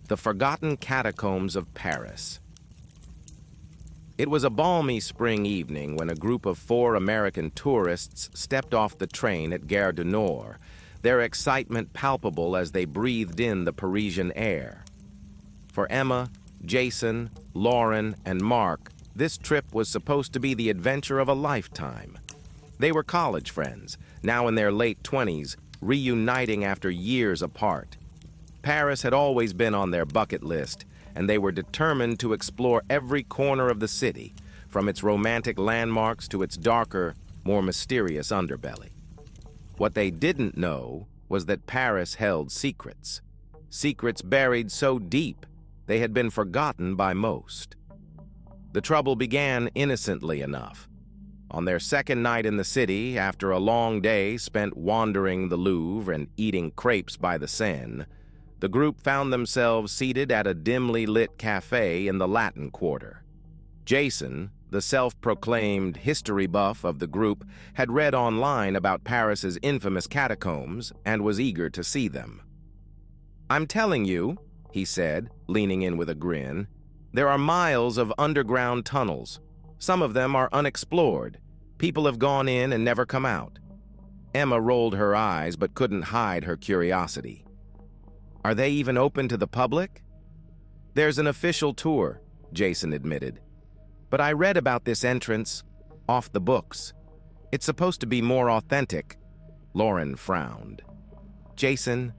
The Forgotten Catacombs of Paris. It was a balmy spring evening when a group of 4 American tourists stepped off the train at Gare du Nord, their excitement palpable as they breathed in the Parisian air. For Emma, Jason, Lauren, and Mark, this trip was supposed to be the adventure of a lifetime. They were college friends, now in their late 20s, reuniting after years apart. Paris had always been on their bucket list, and they were determined to explore every corner of the city, from its romantic landmarks to its darker, more mysterious underbelly. What they didn't know was that Paris held secrets. Secrets buried so deep they had been forgotten by most. The trouble began innocently enough. On their second night in the city, after a long day spent wandering the Louvre and eating crepes by the Seine, the group found themselves seated at a dimly lit cafe in the Latin Quarter. Jason, the self-proclaimed history buff of the group, had read online about Paris's infamous catacombs and was eager to see them. "I'm telling you," he said, leaning in with a grin, "there are miles of underground tunnels. Some of them are unexplored. People have gone in and never come out." Emma rolled her eyes but couldn't hide her curiosity. "Are they even open to the public?" "There's an official tour," Jason admitted. "But I read about this entrance off the books. It's supposed to be more authentic." Lauren frowned. "Jason,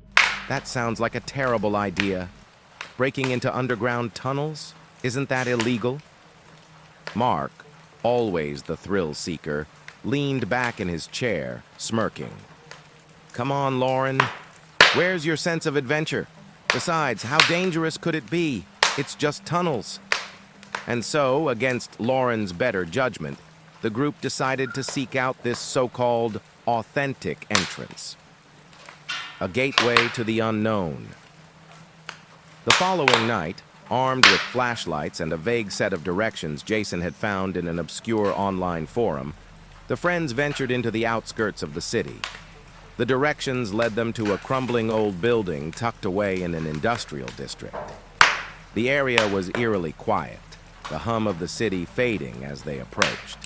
that sounds like a terrible idea. Breaking into underground tunnels? Isn't that illegal?" Mark, always the thrill-seeker, leaned back in his chair, smirking. "Come on, Lauren. Where's your sense of adventure? Besides, how dangerous could it be? It's just tunnels." And so, against Lauren's better judgment, the group decided to seek out this so-called authentic entrance. A gateway to the unknown. The following night, armed with flashlights and a vague set of directions Jason had found in an obscure online forum, the friends ventured into the outskirts of the city. The directions led them to a crumbling old building tucked away in an industrial district. The area was eerily quiet, the hum of the city fading as they approached.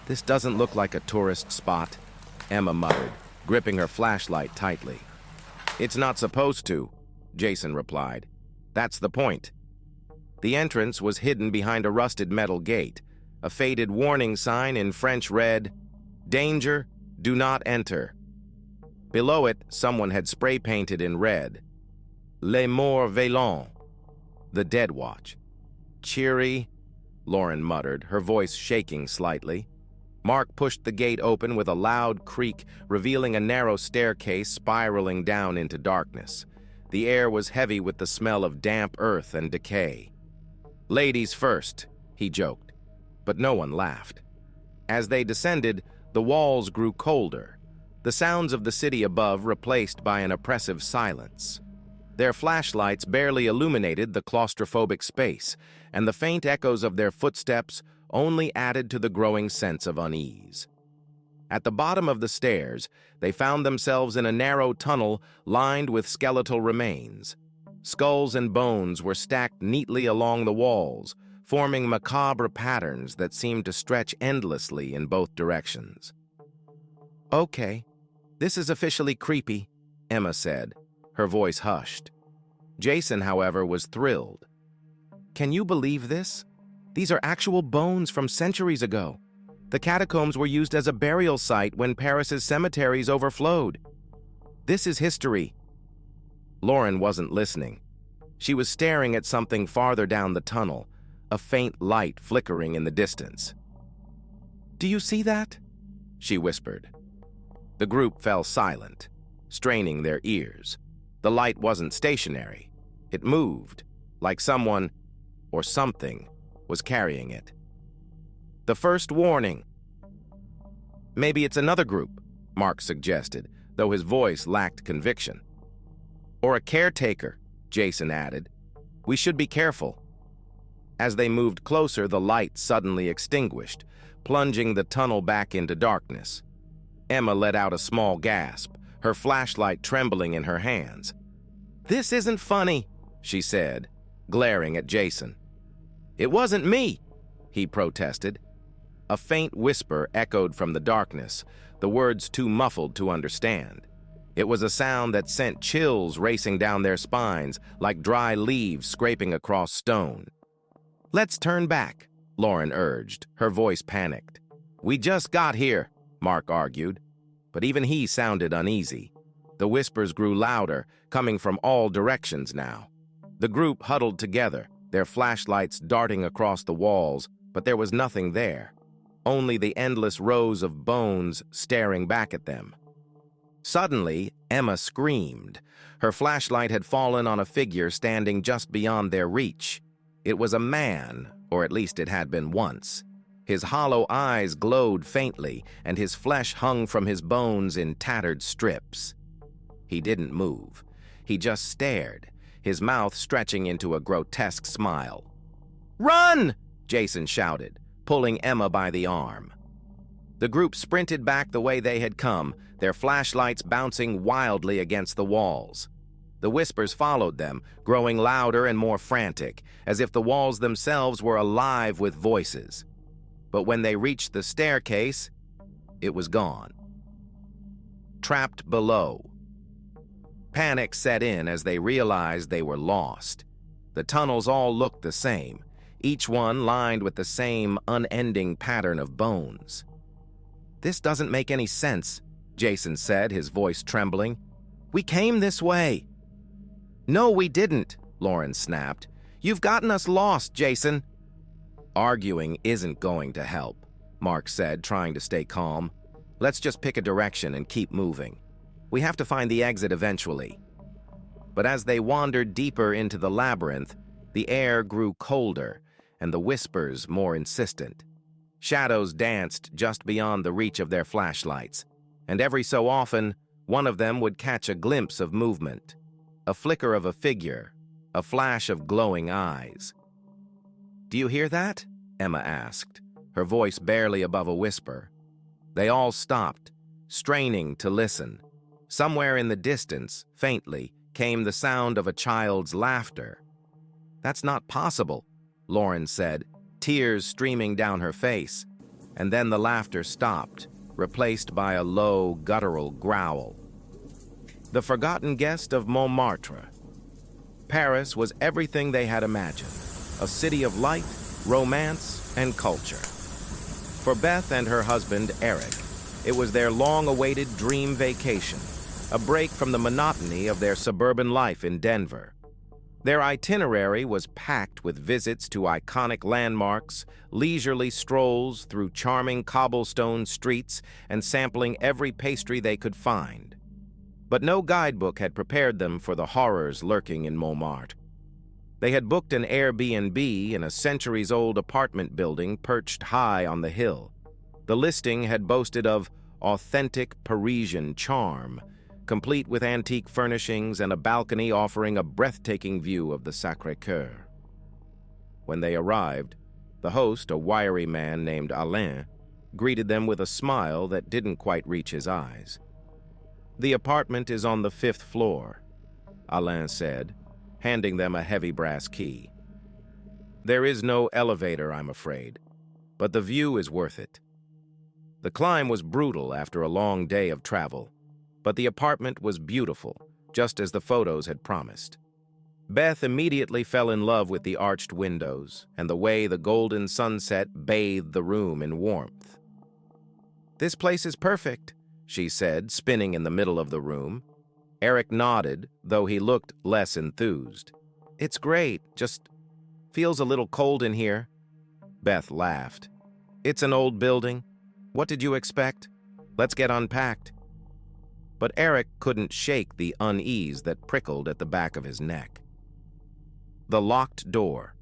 "This doesn't look like a tourist spot," Emma muttered, gripping her flashlight tightly. "It's not supposed to," Jason replied. "That's the point." The entrance was hidden behind a rusted metal gate. A faded warning sign in French read, "Danger, do not enter." Below it, someone had spray-painted in red, "Les morts vivants," the dead watch. "Cheery," Lauren muttered, her voice shaking slightly. Mark pushed the gate open with a loud creak, revealing a narrow staircase spiraling down into darkness. The air was heavy with the smell of damp earth and decay. "Ladies first," he joked, but no one laughed. As they descended, the walls grew colder, the sounds of the city above replaced by an oppressive silence. Their flashlights barely illuminated the claustrophobic space, and the faint echoes of their footsteps only added to the growing sense of unease. At the bottom of the stairs, they found themselves in a narrow tunnel lined with skeletal remains. Skulls and bones were stacked neatly along the walls, forming macabre patterns that seemed to stretch endlessly in both directions. "Okay, this is officially creepy," Emma said, her voice hushed. Jason, however, was thrilled. "Can you believe this? These are actual bones from centuries ago. The catacombs were used as a burial site when Paris's cemeteries overflowed. This is history." Lauren wasn't listening. She was staring at something farther down the tunnel, a faint light flickering in the distance. "Do you see that?" she whispered. The group fell silent, straining their ears. The light wasn't stationary. It moved, like someone, or something, was carrying it. "The first warning." "Maybe it's another group," Mark suggested, though his voice lacked conviction. "Or a caretaker," Jason added. "We should be careful." As they moved closer, the light suddenly extinguished, plunging the tunnel back into darkness. Emma let out a small gasp, her flashlight trembling in her hands. "This isn't funny," she said, glaring at Jason. "It wasn't me," he protested. A faint whisper echoed from the darkness, the words too muffled to understand. It was a sound that sent chills racing down their spines like dry leaves scraping across stone. "Let's turn back," Lauren urged, her voice panicked. "We just got here," Mark argued, but even he sounded uneasy. The whispers grew louder, coming from all directions now. The group huddled together, their flashlights darting across the walls, but there was nothing there. Only the endless rows of bones staring back at them. Suddenly, Emma screamed. Her flashlight had fallen on a figure standing just beyond their reach. It was a man, or at least it had been once. His hollow eyes glowed faintly, and his flesh hung from his bones in tattered strips. He didn't move. He just stared, his mouth stretching into a grotesque smile. "Run!" Jason shouted, pulling Emma by the arm. The group sprinted back the way they had come, their flashlights bouncing wildly against the walls. The whispers followed them, growing louder and more frantic, as if the walls themselves were alive with voices. But when they reached the staircase, it was gone. Trapped below. Panic set in as they realized they were lost. The tunnels all looked the same, each one lined with the same unending pattern of bones. "This doesn't make any sense," Jason said, his voice trembling. "We came this way." "No, we didn't," Lauren snapped. "You've gotten us lost, Jason." "Arguing isn't going to help," Mark said, trying to stay calm. "Let's just pick a direction and keep moving. We have to find the exit eventually." But as they wandered deeper into the labyrinth, the air grew colder and the whispers more insistent. Shadows danced just beyond the reach of their flashlights, and every so often, one of them would catch a glimpse of movement, a flicker of a figure, a flash of glowing eyes. "Do you hear that?" Emma asked, her voice barely above a whisper. They all stopped, straining to listen. Somewhere in the distance, faintly, came the sound of a child's laughter. "That's not possible," Lauren said, tears streaming down her face, and then the laughter stopped, replaced by a low, guttural growl. The forgotten guest of Montmartre. Paris was everything they had imagined, a city of light, romance, and culture. For Beth and her husband, Eric, it was their long-awaited dream vacation, a break from the monotony of their suburban life in Denver. Their itinerary was packed with visits to iconic landmarks, leisurely strolls through charming cobblestone streets, and sampling every pastry they could find. But no guidebook had prepared them for the horrors lurking in Montmartre. They had booked an Airbnb in a centuries-old apartment building perched high on the hill. The listing had boasted of authentic Parisian charm, complete with antique furnishings and a balcony offering a breathtaking view of the Sacré-Cœur. When they arrived, the host, a wiry man named Alain, greeted them with a smile that didn't quite reach his eyes. "The apartment is on the 5th floor," Alain said, handing them a heavy brass key. "There is no elevator, I'm afraid, but the view is worth it." The climb was brutal after a long day of travel, but the apartment was beautiful, just as the photos had promised. Beth immediately fell in love with the arched windows and the way the golden sunset bathed the room in warmth. "This place is perfect," she said, spinning in the middle of the room. Eric nodded, though he looked less enthused. "It's great, just feels a little cold in here." Beth laughed. "It's an old building. What did you expect? Let's get unpacked." But Eric couldn't shake the unease that prickled at the back of his neck. The locked door.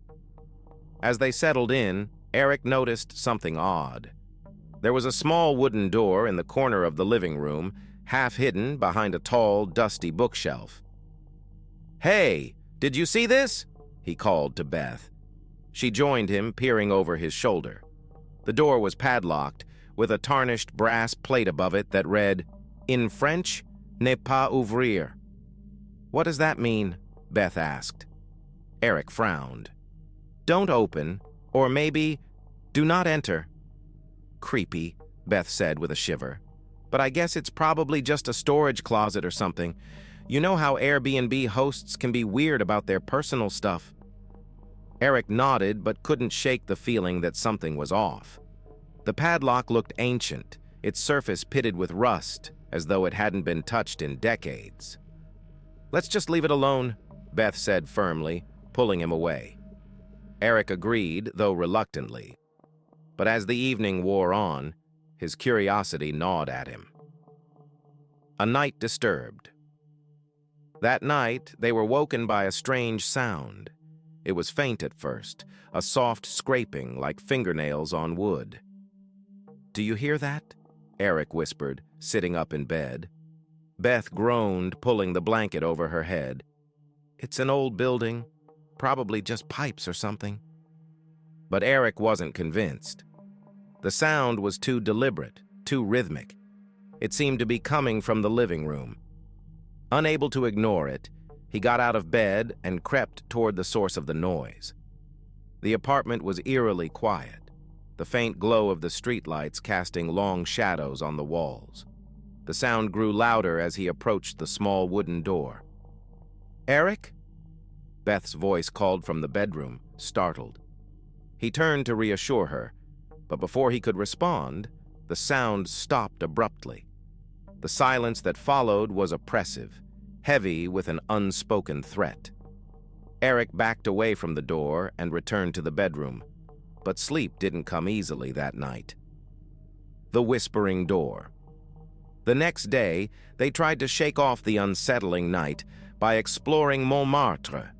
As they settled in, Eric noticed something odd. There was a small wooden door in the corner of the living room, half hidden behind a tall, dusty bookshelf. "Hey, did you see this?" he called to Beth. She joined him, peering over his shoulder. The door was padlocked, with a tarnished brass plate above it that read, "In French, ne pas ouvrir." "What does that mean?" Beth asked. Eric frowned. "Don't open, or maybe, do not enter." "Creepy," Beth said with a shiver. "But I guess it's probably just a storage closet or something. You know how Airbnb hosts can be weird about their personal stuff." Eric nodded but couldn't shake the feeling that something was off. The padlock looked ancient, its surface pitted with rust, as though it hadn't been touched in decades. "Let's just leave it alone," Beth said firmly, pulling him away. Eric agreed, though reluctantly. But as the evening wore on, his curiosity gnawed at him. A night disturbed. That night, they were woken by a strange sound. It was faint at first, a soft scraping like fingernails on wood. "Do you hear that?" Eric whispered, sitting up in bed. Beth groaned, pulling the blanket over her head. "It's an old building, probably just pipes or something." But Eric wasn't convinced. The sound was too deliberate, too rhythmic. It seemed to be coming from the living room. Unable to ignore it, he got out of bed and crept toward the source of the noise. The apartment was eerily quiet, the faint glow of the streetlights casting long shadows on the walls. The sound grew louder as he approached the small wooden door. "Eric?" Beth's voice called from the bedroom, startled. He turned to reassure her, but before he could respond, the sound stopped abruptly. The silence that followed was oppressive, heavy with an unspoken threat. Eric backed away from the door and returned to the bedroom, but sleep didn't come easily that night. The whispering door. The next day, they tried to shake off the unsettling night by exploring Montmartre.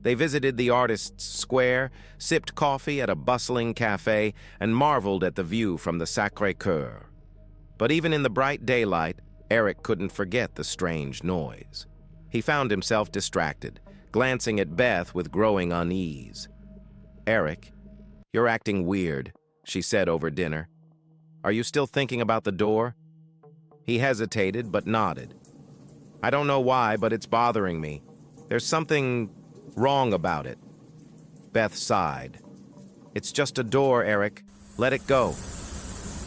They visited the Artists' Square, sipped coffee at a bustling cafe, and marveled at the view from the Sacré-Cœur. But even in the bright daylight, Eric couldn't forget the strange noise. He found himself distracted, glancing at Beth with growing unease. "Eric, you're acting weird," she said over dinner. "Are you still thinking about the door?" He hesitated but nodded. "I don't know why, but it's bothering me. There's something wrong about it." Beth sighed. "It's just a door, Eric. Let it go."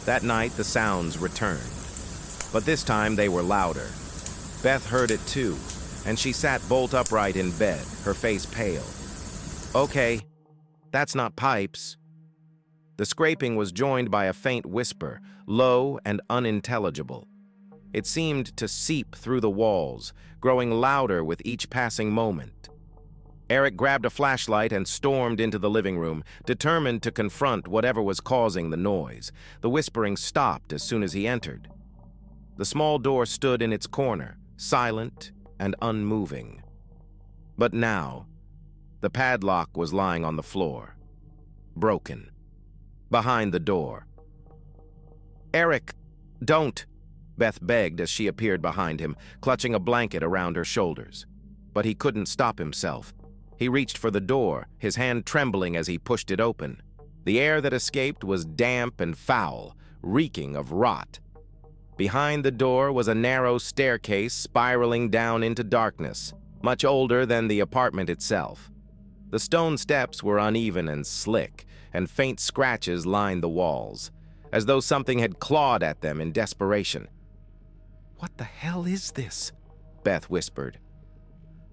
That night, the sounds returned. But this time, they were louder. Beth heard it too, and she sat bolt upright in bed, her face pale. "Okay, that's not pipes." The scraping was joined by a faint whisper, low and unintelligible. It seemed to seep through the walls, growing louder with each passing moment. Eric grabbed a flashlight and stormed into the living room, determined to confront whatever was causing the noise. The whispering stopped as soon as he entered. The small door stood in its corner, silent and unmoving. But now, the padlock was lying on the floor, broken, behind the door. "Eric, don't!" Beth begged as she appeared behind him, clutching a blanket around her shoulders. But he couldn't stop himself. He reached for the door, his hand trembling as he pushed it open. The air that escaped was damp and foul, reeking of rot. Behind the door was a narrow staircase spiraling down into darkness, much older than the apartment itself. The stone steps were uneven and slick, and faint scratches lined the walls, as though something had clawed at them in desperation. "What the hell is this?" Beth whispered.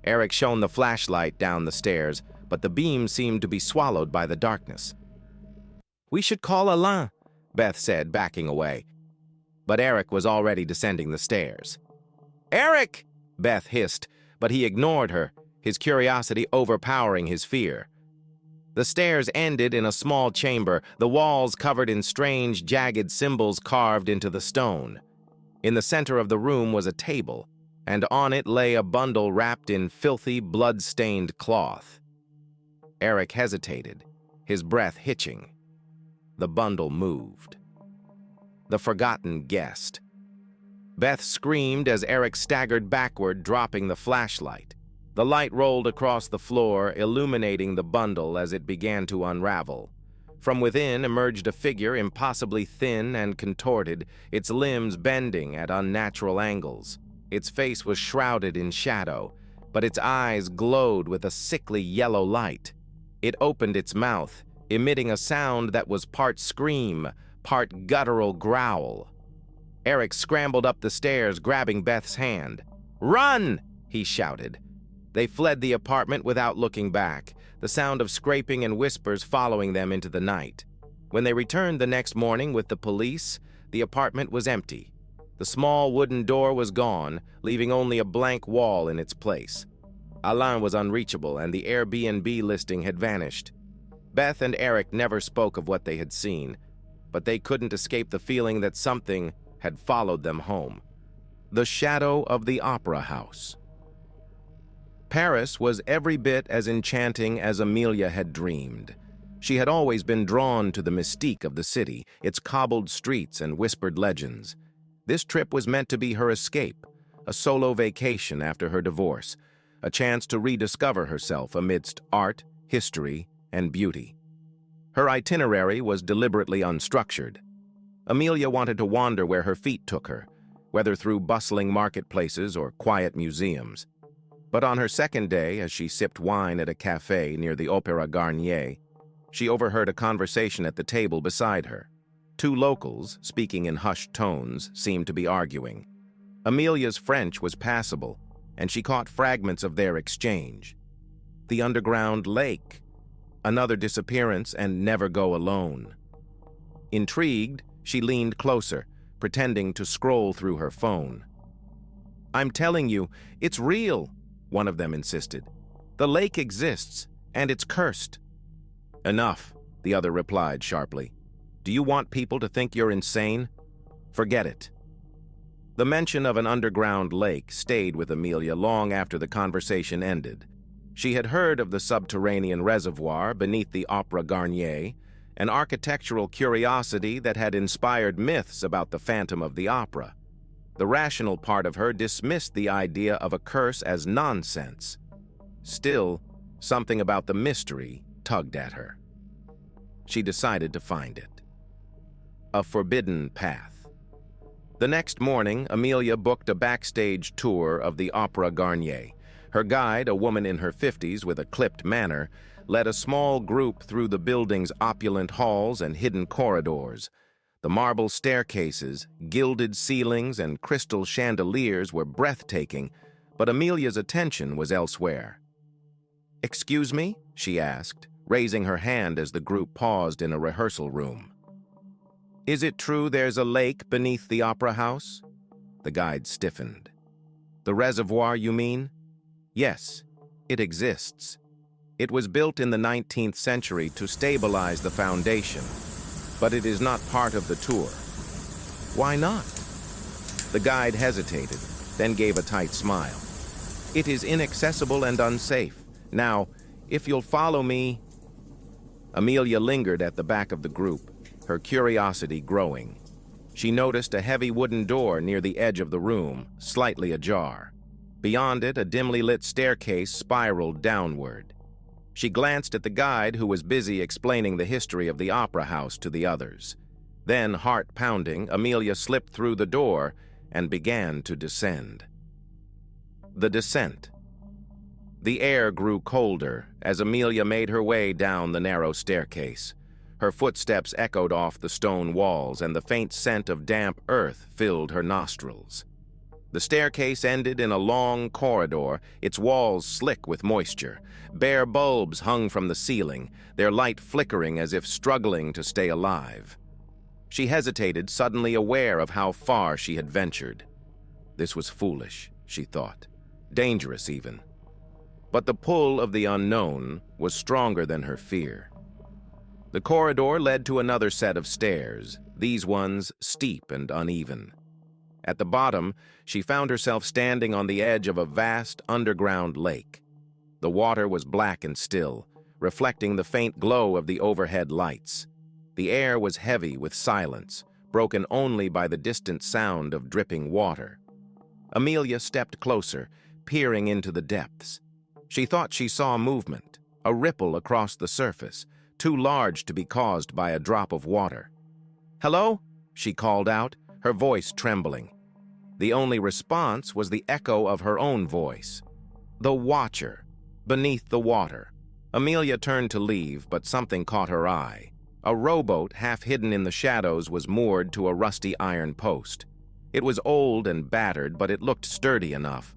Eric shone the flashlight down the stairs, but the beam seemed to be swallowed by the darkness. "We should call Alain," Beth said, backing away. But Eric was already descending the stairs. "Eric!" Beth hissed, but he ignored her, his curiosity overpowering his fear. The stairs ended in a small chamber, the walls covered in strange, jagged symbols carved into the stone. In the center of the room was a table, and on it lay a bundle wrapped in filthy, blood-stained cloth. Eric hesitated, his breath hitching. The bundle moved. The forgotten guest. Beth screamed as Eric staggered backward, dropping the flashlight. The light rolled across the floor, illuminating the bundle as it began to unravel. From within emerged a figure impossibly thin and contorted, its limbs bending at unnatural angles. Its face was shrouded in shadow, but its eyes glowed with a sickly yellow light. It opened its mouth, emitting a sound that was part scream, part guttural growl. Eric scrambled up the stairs, grabbing Beth's hand. "Run!" he shouted. They fled the apartment without looking back, the sound of scraping and whispers following them into the night. When they returned the next morning with the police, the apartment was empty. The small wooden door was gone, leaving only a blank wall in its place. Alain was unreachable, and the Airbnb listing had vanished. Beth and Eric never spoke of what they had seen, but they couldn't escape the feeling that something had followed them home. The shadow of the opera house. Paris was every bit as enchanting as Amelia had dreamed. She had always been drawn to the mystique of the city, its cobbled streets and whispered legends. This trip was meant to be her escape, a solo vacation after her divorce, a chance to rediscover herself amidst art, history, and beauty. Her itinerary was deliberately unstructured. Amelia wanted to wander where her feet took her, whether through bustling marketplaces or quiet museums. But on her second day, as she sipped wine at a café near the Opéra Garnier, she overheard a conversation at the table beside her. Two locals, speaking in hushed tones, seemed to be arguing. Amelia's French was passable, and she caught fragments of their exchange. The underground lake, another disappearance, and never go alone. Intrigued, she leaned closer, pretending to scroll through her phone. "I'm telling you, it's real," one of them insisted. "The lake exists, and it's cursed." "Enough," the other replied sharply. "Do you want people to think you're insane? Forget it." The mention of an underground lake stayed with Amelia long after the conversation ended. She had heard of the subterranean reservoir beneath the Opéra Garnier, an architectural curiosity that had inspired myths about the Phantom of the Opera. The rational part of her dismissed the idea of a curse as nonsense. Still, something about the mystery tugged at her. She decided to find it. A forbidden path. The next morning, Amelia booked a backstage tour of the Opéra Garnier. Her guide, a woman in her 50s with a clipped manner, led a small group through the building's opulent halls and hidden corridors. The marble staircases, gilded ceilings, and crystal chandeliers were breathtaking, but Amelia's attention was elsewhere. "Excuse me?" she asked, raising her hand as the group paused in a rehearsal room. "Is it true there's a lake beneath the opera house?" The guide stiffened. "The reservoir, you mean?" "Yes, it exists. It was built in the 19th century to stabilize the foundation, but it is not part of the tour." "Why not?" The guide hesitated, then gave a tight smile. "It is inaccessible and unsafe. Now, if you'll follow me..." Amelia lingered at the back of the group, her curiosity growing. She noticed a heavy wooden door near the edge of the room, slightly ajar. Beyond it, a dimly lit staircase spiraled downward. She glanced at the guide, who was busy explaining the history of the opera house to the others. Then, heart pounding, Amelia slipped through the door and began to descend. The descent. The air grew colder as Amelia made her way down the narrow staircase. Her footsteps echoed off the stone walls, and the faint scent of damp earth filled her nostrils. The staircase ended in a long corridor, its walls slick with moisture. Bare bulbs hung from the ceiling, their light flickering as if struggling to stay alive. She hesitated, suddenly aware of how far she had ventured. This was foolish, she thought. Dangerous, even. But the pull of the unknown was stronger than her fear. The corridor led to another set of stairs, these ones steep and uneven. At the bottom, she found herself standing on the edge of a vast underground lake. The water was black and still, reflecting the faint glow of the overhead lights. The air was heavy with silence, broken only by the distant sound of dripping water. Amelia stepped closer, peering into the depths. She thought she saw movement, a ripple across the surface, too large to be caused by a drop of water. "Hello?" she called out, her voice trembling. The only response was the echo of her own voice. The Watcher, beneath the water. Amelia turned to leave, but something caught her eye. A rowboat, half hidden in the shadows, was moored to a rusty iron post. It was old and battered, but it looked sturdy enough.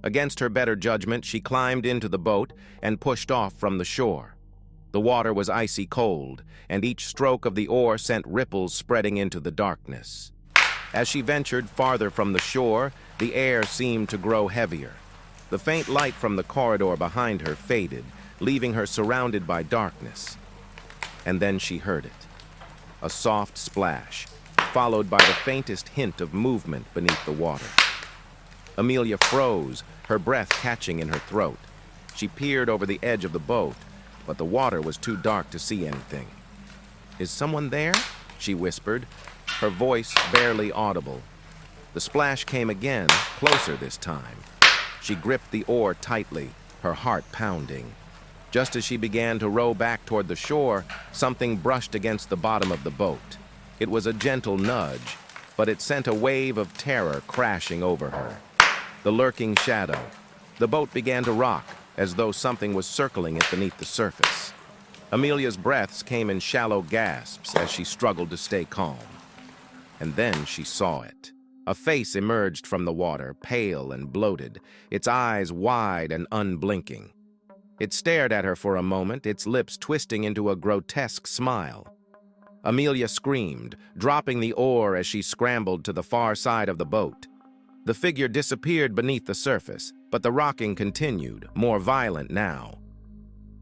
Against her better judgment, she climbed into the boat and pushed off from the shore. The water was icy cold, and each stroke of the oar sent ripples spreading into the darkness. As she ventured farther from the shore, the air seemed to grow heavier. The faint light from the corridor behind her faded, leaving her surrounded by darkness. And then she heard it. A soft splash, followed by the faintest hint of movement beneath the water. Amelia froze, her breath catching in her throat. She peered over the edge of the boat, but the water was too dark to see anything. "Is someone there?" she whispered, her voice barely audible. The splash came again, closer this time. She gripped the oar tightly, her heart pounding. Just as she began to row back toward the shore, something brushed against the bottom of the boat. It was a gentle nudge, but it sent a wave of terror crashing over her. The lurking shadow. The boat began to rock, as though something was circling it beneath the surface. Amelia's breaths came in shallow gasps as she struggled to stay calm. And then she saw it. A face emerged from the water, pale and bloated, its eyes wide and unblinking. It stared at her for a moment, its lips twisting into a grotesque smile. Amelia screamed, dropping the oar as she scrambled to the far side of the boat. The figure disappeared beneath the surface, but the rocking continued, more violent now.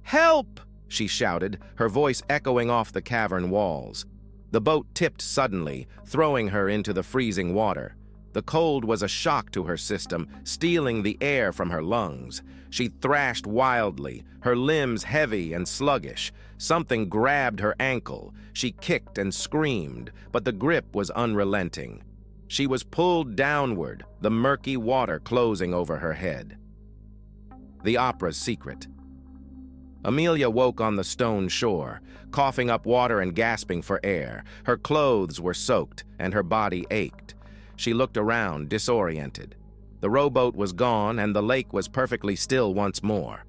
"Help!" she shouted, her voice echoing off the cavern walls. The boat tipped suddenly, throwing her into the freezing water. The cold was a shock to her system, stealing the air from her lungs. She thrashed wildly, her limbs heavy and sluggish. Something grabbed her ankle. She kicked and screamed, but the grip was unrelenting. She was pulled downward, the murky water closing over her head. The opera's secret. Amelia woke on the stone shore, coughing up water and gasping for air. Her clothes were soaked, and her body ached. She looked around, disoriented. The rowboat was gone, and the lake was perfectly still once more.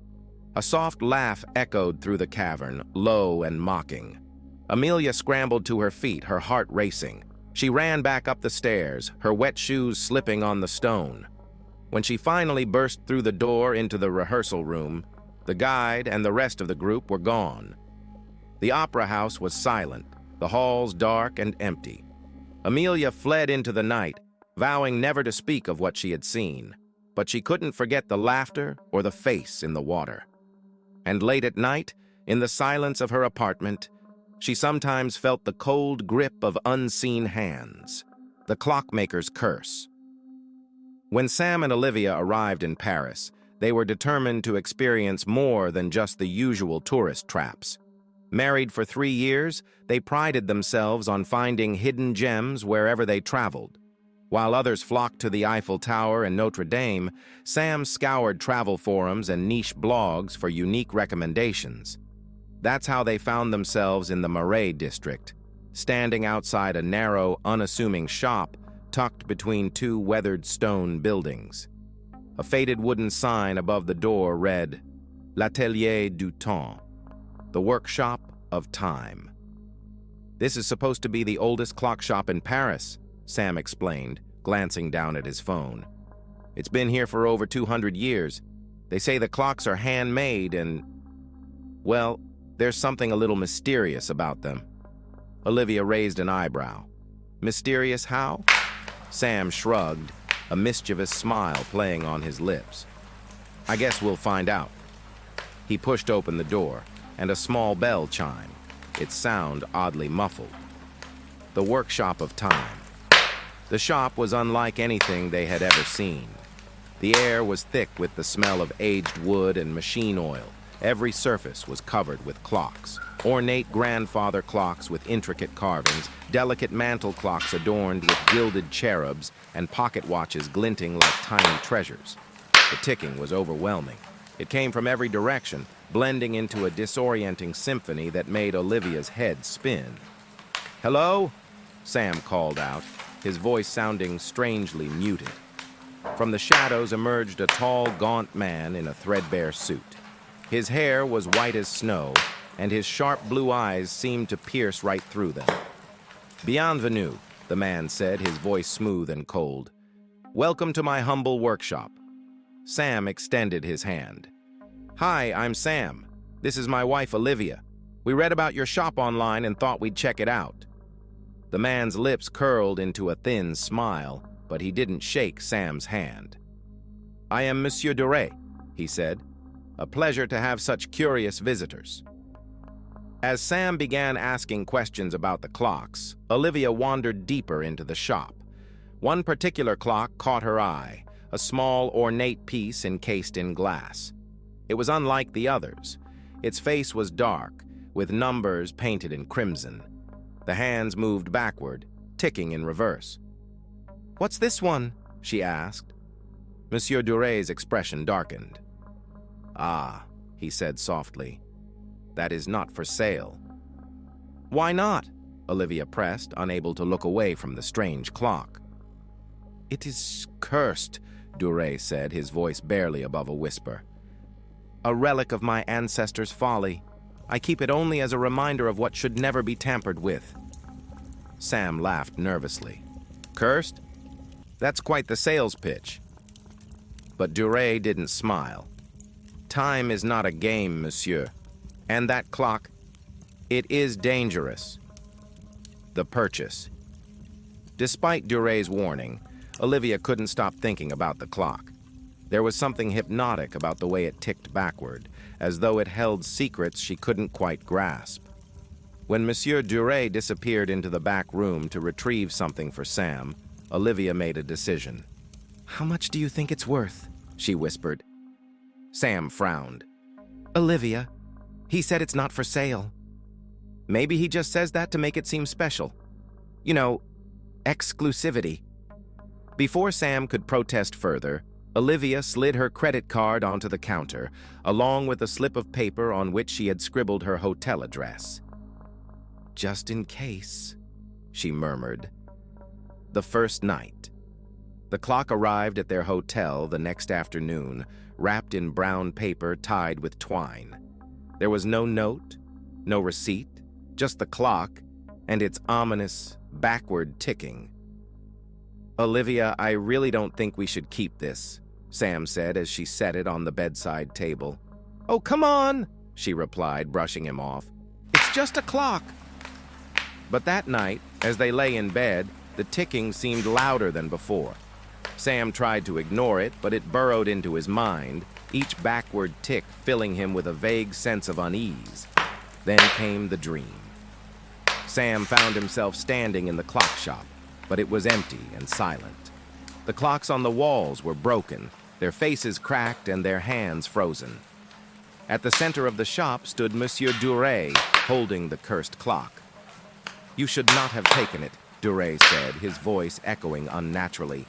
A soft laugh echoed through the cavern, low and mocking. Amelia scrambled to her feet, her heart racing. She ran back up the stairs, her wet shoes slipping on the stone. When she finally burst through the door into the rehearsal room, the guide and the rest of the group were gone. The opera house was silent, the halls dark and empty. Amelia fled into the night, vowing never to speak of what she had seen, but she couldn't forget the laughter or the face in the water. And late at night, in the silence of her apartment, she sometimes felt the cold grip of unseen hands, the clockmaker's curse. When Sam and Olivia arrived in Paris, they were determined to experience more than just the usual tourist traps. Married for 3 years, they prided themselves on finding hidden gems wherever they traveled. While others flocked to the Eiffel Tower and Notre Dame, Sam scoured travel forums and niche blogs for unique recommendations. That's how they found themselves in the Marais district, standing outside a narrow, unassuming shop tucked between 2 weathered stone buildings. A faded wooden sign above the door read, "L'Atelier du Temps," the workshop of time. "This is supposed to be the oldest clock shop in Paris," Sam explained, glancing down at his phone. "It's been here for over 200 years. They say the clocks are handmade and, well, there's something a little mysterious about them." Olivia raised an eyebrow. "Mysterious how?" Sam shrugged, a mischievous smile playing on his lips. "I guess we'll find out." He pushed open the door, and a small bell chimed, its sound oddly muffled. The workshop of time. The shop was unlike anything they had ever seen. The air was thick with the smell of aged wood and machine oil. Every surface was covered with clocks. Ornate grandfather clocks with intricate carvings, delicate mantel clocks adorned with gilded cherubs, and pocket watches glinting like tiny treasures. The ticking was overwhelming. It came from every direction, blending into a disorienting symphony that made Olivia's head spin. "Hello?" Sam called out, his voice sounding strangely muted. From the shadows emerged a tall, gaunt man in a threadbare suit. His hair was white as snow, and his sharp blue eyes seemed to pierce right through them. "Bienvenue," the man said, his voice smooth and cold. "Welcome to my humble workshop." Sam extended his hand. "Hi, I'm Sam. This is my wife, Olivia. We read about your shop online and thought we'd check it out." The man's lips curled into a thin smile, but he didn't shake Sam's hand. "I am Monsieur Duray," he said. "A pleasure to have such curious visitors." As Sam began asking questions about the clocks, Olivia wandered deeper into the shop. One particular clock caught her eye, a small, ornate piece encased in glass. It was unlike the others. Its face was dark, with numbers painted in crimson. The hands moved backward, ticking in reverse. "What's this one?" she asked. Monsieur Duray's expression darkened. "Ah," he said softly, "that is not for sale." "Why not?" Olivia pressed, unable to look away from the strange clock. "It is cursed," Duray said, his voice barely above a whisper. "A relic of my ancestors' folly. I keep it only as a reminder of what should never be tampered with." Sam laughed nervously. "Cursed? That's quite the sales pitch." But Duray didn't smile. "Time is not a game, monsieur. And that clock, it is dangerous." The purchase. Despite Duray's warning, Olivia couldn't stop thinking about the clock. There was something hypnotic about the way it ticked backward, as though it held secrets she couldn't quite grasp. When Monsieur Duray disappeared into the back room to retrieve something for Sam, Olivia made a decision. "How much do you think it's worth?" she whispered. Sam frowned. "Olivia, he said it's not for sale." "Maybe he just says that to make it seem special. You know, exclusivity." Before Sam could protest further, Olivia slid her credit card onto the counter, along with a slip of paper on which she had scribbled her hotel address. "Just in case," she murmured. The first night. The clock arrived at their hotel the next afternoon, wrapped in brown paper tied with twine. There was no note, no receipt, just the clock and its ominous, backward ticking. "Olivia, I really don't think we should keep this," Sam said as she set it on the bedside table. "Oh, come on," she replied, brushing him off. "It's just a clock." But that night, as they lay in bed, the ticking seemed louder than before. Sam tried to ignore it, but it burrowed into his mind, each backward tick filling him with a vague sense of unease. Then came the dream. Sam found himself standing in the clock shop, but it was empty and silent. The clocks on the walls were broken, their faces cracked and their hands frozen. At the center of the shop stood Monsieur Duray, holding the cursed clock. "You should not have taken it," Duray said, his voice echoing unnaturally.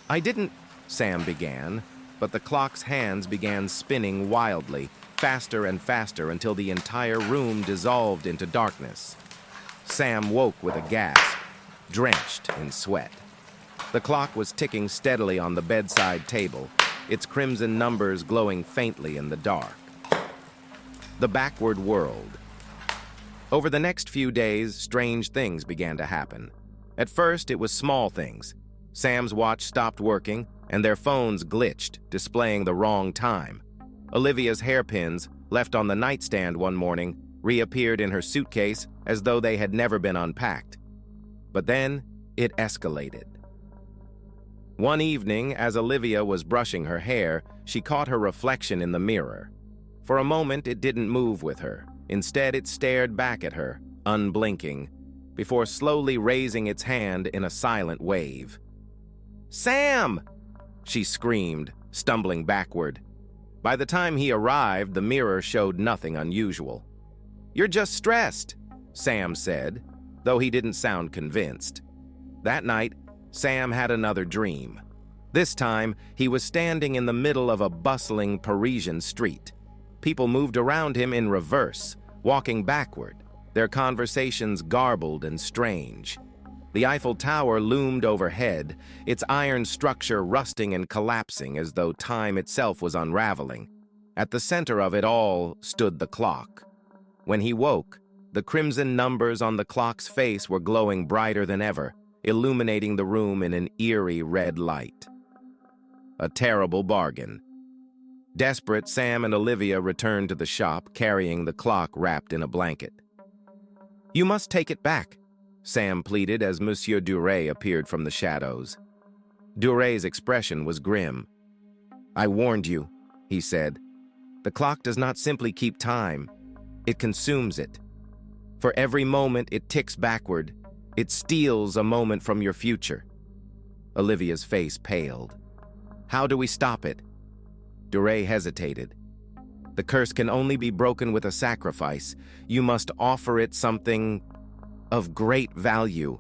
"I didn't," Sam began, but the clock's hands began spinning wildly, faster and faster until the entire room dissolved into darkness. Sam woke with a gasp, drenched in sweat. The clock was ticking steadily on the bedside table, its crimson numbers glowing faintly in the dark. The backward world. Over the next few days, strange things began to happen. At first, it was small things. Sam's watch stopped working, and their phones glitched, displaying the wrong time. Olivia's hairpins, left on the nightstand one morning, reappeared in her suitcase as though they had never been unpacked. But then, it escalated. One evening, as Olivia was brushing her hair, she caught her reflection in the mirror. For a moment, it didn't move with her. Instead, it stared back at her, unblinking, before slowly raising its hand in a silent wave. "Sam!" she screamed, stumbling backward. By the time he arrived, the mirror showed nothing unusual. "You're just stressed," Sam said, though he didn't sound convinced. That night, Sam had another dream. This time, he was standing in the middle of a bustling Parisian street. People moved around him in reverse, walking backward, their conversations garbled and strange. The Eiffel Tower loomed overhead, its iron structure rusting and collapsing as though time itself was unraveling. At the center of it all stood the clock. When he woke, the crimson numbers on the clock's face were glowing brighter than ever, illuminating the room in an eerie red light. A terrible bargain. Desperate, Sam and Olivia returned to the shop, carrying the clock wrapped in a blanket. "You must take it back," Sam pleaded as Monsieur Duret appeared from the shadows. Duret's expression was grim. "I warned you," he said. "The clock does not simply keep time, it consumes it. For every moment it ticks backward, it steals a moment from your future." Olivia's face paled. "How do we stop it?" Duret hesitated. "The curse can only be broken with a sacrifice. You must offer it something of great value."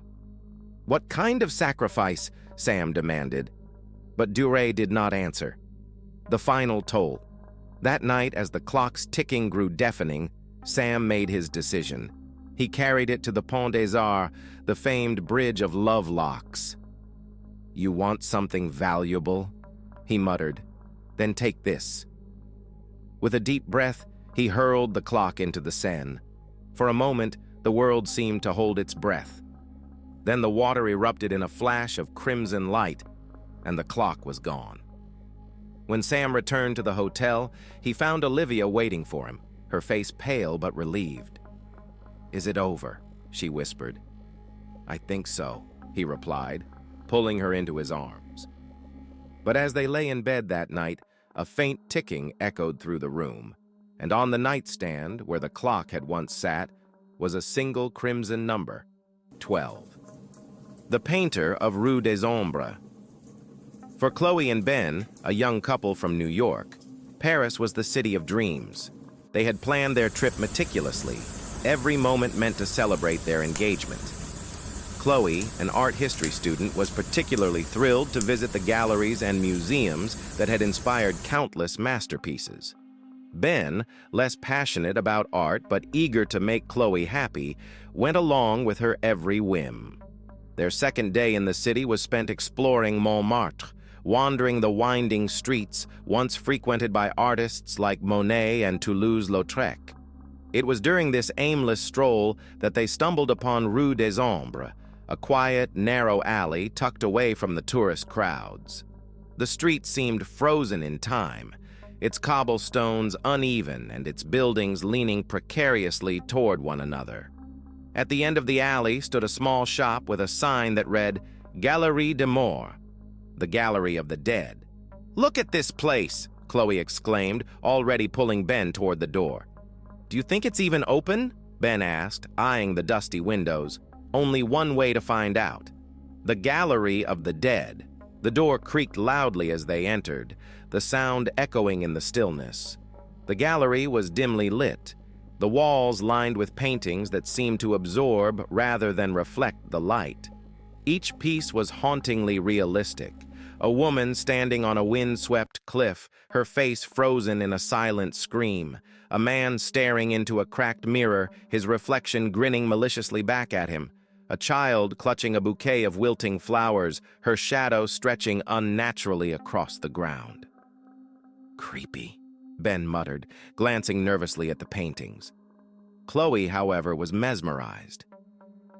"What kind of sacrifice?" Sam demanded. But Duret did not answer. The final toll. That night, as the clock's ticking grew deafening, Sam made his decision. He carried it to the Pont des Arts, the famed bridge of love locks. "You want something valuable?" he muttered. "Then take this." With a deep breath, he hurled the clock into the Seine. For a moment, the world seemed to hold its breath. Then the water erupted in a flash of crimson light, and the clock was gone. When Sam returned to the hotel, he found Olivia waiting for him, her face pale but relieved. "Is it over?" she whispered. "I think so," he replied, pulling her into his arms. But as they lay in bed that night, a faint ticking echoed through the room, and on the nightstand, where the clock had once sat, was a single crimson number, 12. The painter of Rue des Ombres. For Chloe and Ben, a young couple from New York, Paris was the city of dreams. They had planned their trip meticulously, every moment meant to celebrate their engagement. Chloe, an art history student, was particularly thrilled to visit the galleries and museums that had inspired countless masterpieces. Ben, less passionate about art but eager to make Chloe happy, went along with her every whim. Their second day in the city was spent exploring Montmartre, wandering the winding streets once frequented by artists like Monet and Toulouse-Lautrec. It was during this aimless stroll that they stumbled upon Rue des Ombres, a quiet, narrow alley tucked away from the tourist crowds. The street seemed frozen in time, its cobblestones uneven and its buildings leaning precariously toward one another. At the end of the alley stood a small shop with a sign that read, "Galerie des Morts," the Gallery of the Dead. "Look at this place," Chloe exclaimed, already pulling Ben toward the door. "Do you think it's even open?" Ben asked, eyeing the dusty windows. "Only one way to find out." The Gallery of the Dead. The door creaked loudly as they entered, the sound echoing in the stillness. The gallery was dimly lit, the walls lined with paintings that seemed to absorb rather than reflect the light. Each piece was hauntingly realistic. A woman standing on a wind-swept cliff, her face frozen in a silent scream. A man staring into a cracked mirror, his reflection grinning maliciously back at him. A child clutching a bouquet of wilting flowers, her shadow stretching unnaturally across the ground. "Creepy," Ben muttered, glancing nervously at the paintings. Chloe, however, was mesmerized.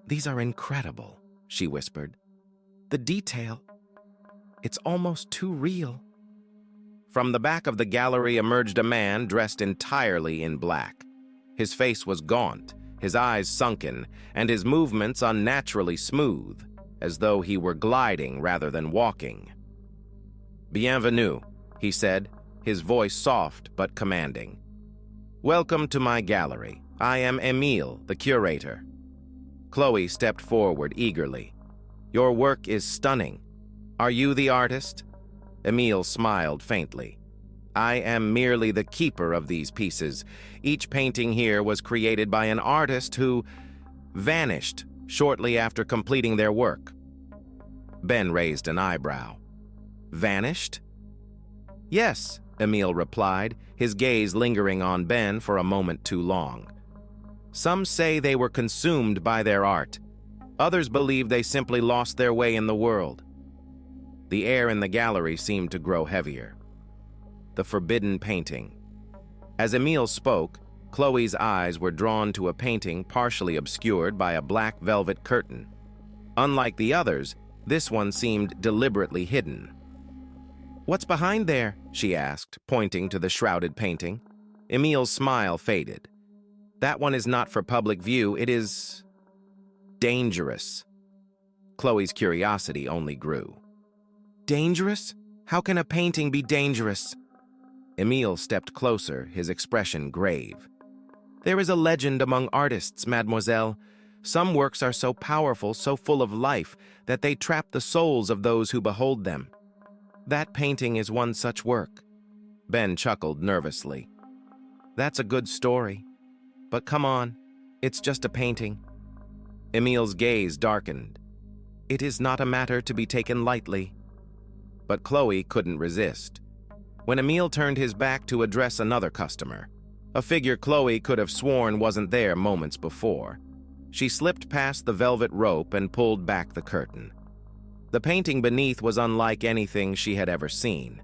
"These are incredible," she whispered. "The detail, it's almost too real." From the back of the gallery emerged a man dressed entirely in black. His face was gaunt, his eyes sunken, and his movements unnaturally smooth, as though he were gliding rather than walking. "Bienvenue," he said, his voice soft but commanding. "Welcome to my gallery. I am Emile, the curator." Chloe stepped forward eagerly. "Your work is stunning. Are you the artist?" Emile smiled faintly. "I am merely the keeper of these pieces. Each painting here was created by an artist who vanished shortly after completing their work." Ben raised an eyebrow. "Vanished?" "Yes," Emile replied, his gaze lingering on Ben for a moment too long. "Some say they were consumed by their art. Others believed they simply lost their way in the world. The air in the gallery seemed to grow heavier. The forbidden painting. As Emile spoke, Chloe's eyes were drawn to a painting partially obscured by a black velvet curtain. Unlike the others, this one seemed deliberately hidden. "What's behind there?" she asked, pointing to the shrouded painting. Emile's smile faded. "That one is not for public view, it is dangerous." Chloe's curiosity only grew. "Dangerous? How can a painting be dangerous?" Emile stepped closer, his expression grave. "There is a legend among artists, mademoiselle. Some works are so powerful, so full of life, that they trap the souls of those who behold them. That painting is one such work." Ben chuckled nervously. "That's a good story. But come on, it's just a painting." Emile's gaze darkened. "It is not a matter to be taken lightly." But Chloe couldn't resist. When Emile turned his back to address another customer, a figure Chloe could have sworn wasn't there moments before, she slipped past the velvet rope and pulled back the curtain. The painting beneath was unlike anything she had ever seen.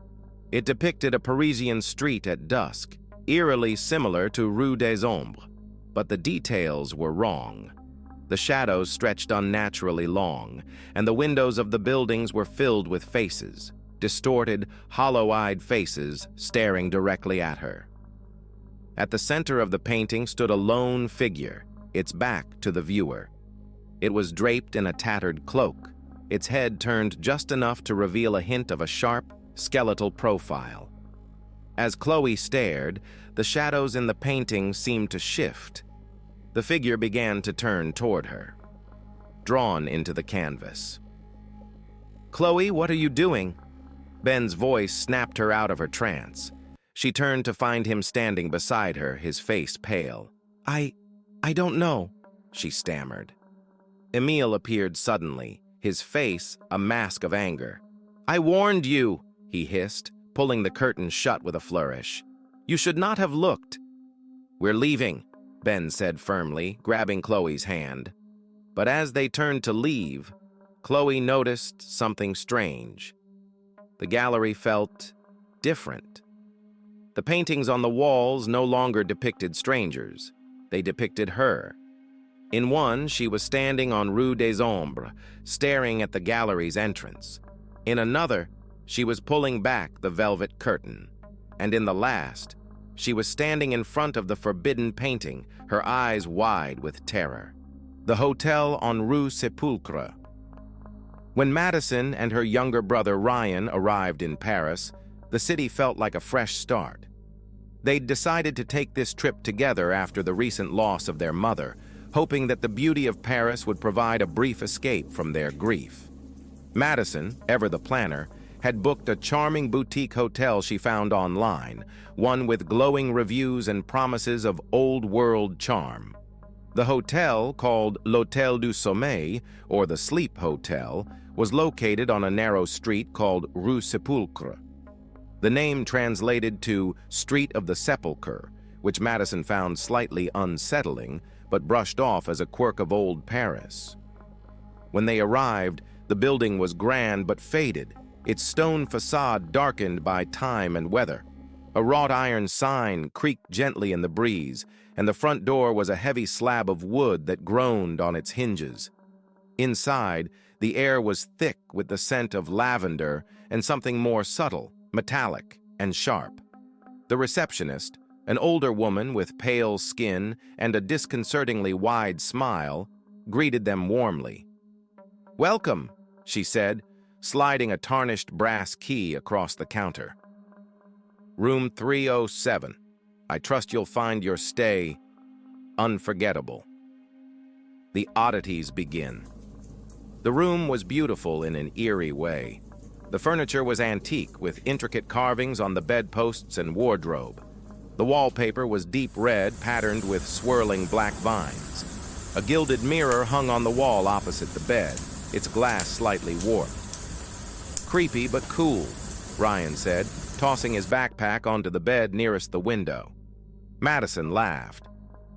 It depicted a Parisian street at dusk, eerily similar to Rue des Ombres, but the details were wrong. The shadows stretched unnaturally long, and the windows of the buildings were filled with faces, distorted, hollow-eyed faces staring directly at her. At the center of the painting stood a lone figure, its back to the viewer. It was draped in a tattered cloak, its head turned just enough to reveal a hint of a sharp, skeletal profile. As Chloe stared, the shadows in the painting seemed to shift. The figure began to turn toward her, drawn into the canvas. "Chloe, what are you doing?" Ben's voice snapped her out of her trance. She turned to find him standing beside her, his face pale. I don't know," she stammered. Emile appeared suddenly, his face a mask of anger. "I warned you," he hissed, pulling the curtain shut with a flourish. "You should not have looked." "We're leaving," Ben said firmly, grabbing Chloe's hand. But as they turned to leave, Chloe noticed something strange. The gallery felt different. The paintings on the walls no longer depicted strangers. They depicted her. In one, she was standing on Rue des Ombres, staring at the gallery's entrance. In another, she was pulling back the velvet curtain. And in the last, she was standing in front of the forbidden painting, her eyes wide with terror. The hotel on Rue Sepulcre. When Madison and her younger brother Ryan arrived in Paris, the city felt like a fresh start. They'd decided to take this trip together after the recent loss of their mother, hoping that the beauty of Paris would provide a brief escape from their grief. Madison, ever the planner, had booked a charming boutique hotel she found online, one with glowing reviews and promises of old-world charm. The hotel, called l'Hôtel du Sommeil, or the Sleep Hotel, was located on a narrow street called Rue Sepulcre. The name translated to Street of the Sepulchre, which Madison found slightly unsettling, but brushed off as a quirk of old Paris. When they arrived, the building was grand but faded, its stone facade darkened by time and weather. A wrought iron sign creaked gently in the breeze, and the front door was a heavy slab of wood that groaned on its hinges. Inside, the air was thick with the scent of lavender and something more subtle, metallic, and sharp. The receptionist, an older woman with pale skin and a disconcertingly wide smile, greeted them warmly. "Welcome," she said, sliding a tarnished brass key across the counter. "Room 307. I trust you'll find your stay unforgettable." The oddities begin. The room was beautiful in an eerie way. The furniture was antique, with intricate carvings on the bedposts and wardrobe. The wallpaper was deep red, patterned with swirling black vines. A gilded mirror hung on the wall opposite the bed, its glass slightly warped. "Creepy but cool," Ryan said, tossing his backpack onto the bed nearest the window. Madison laughed.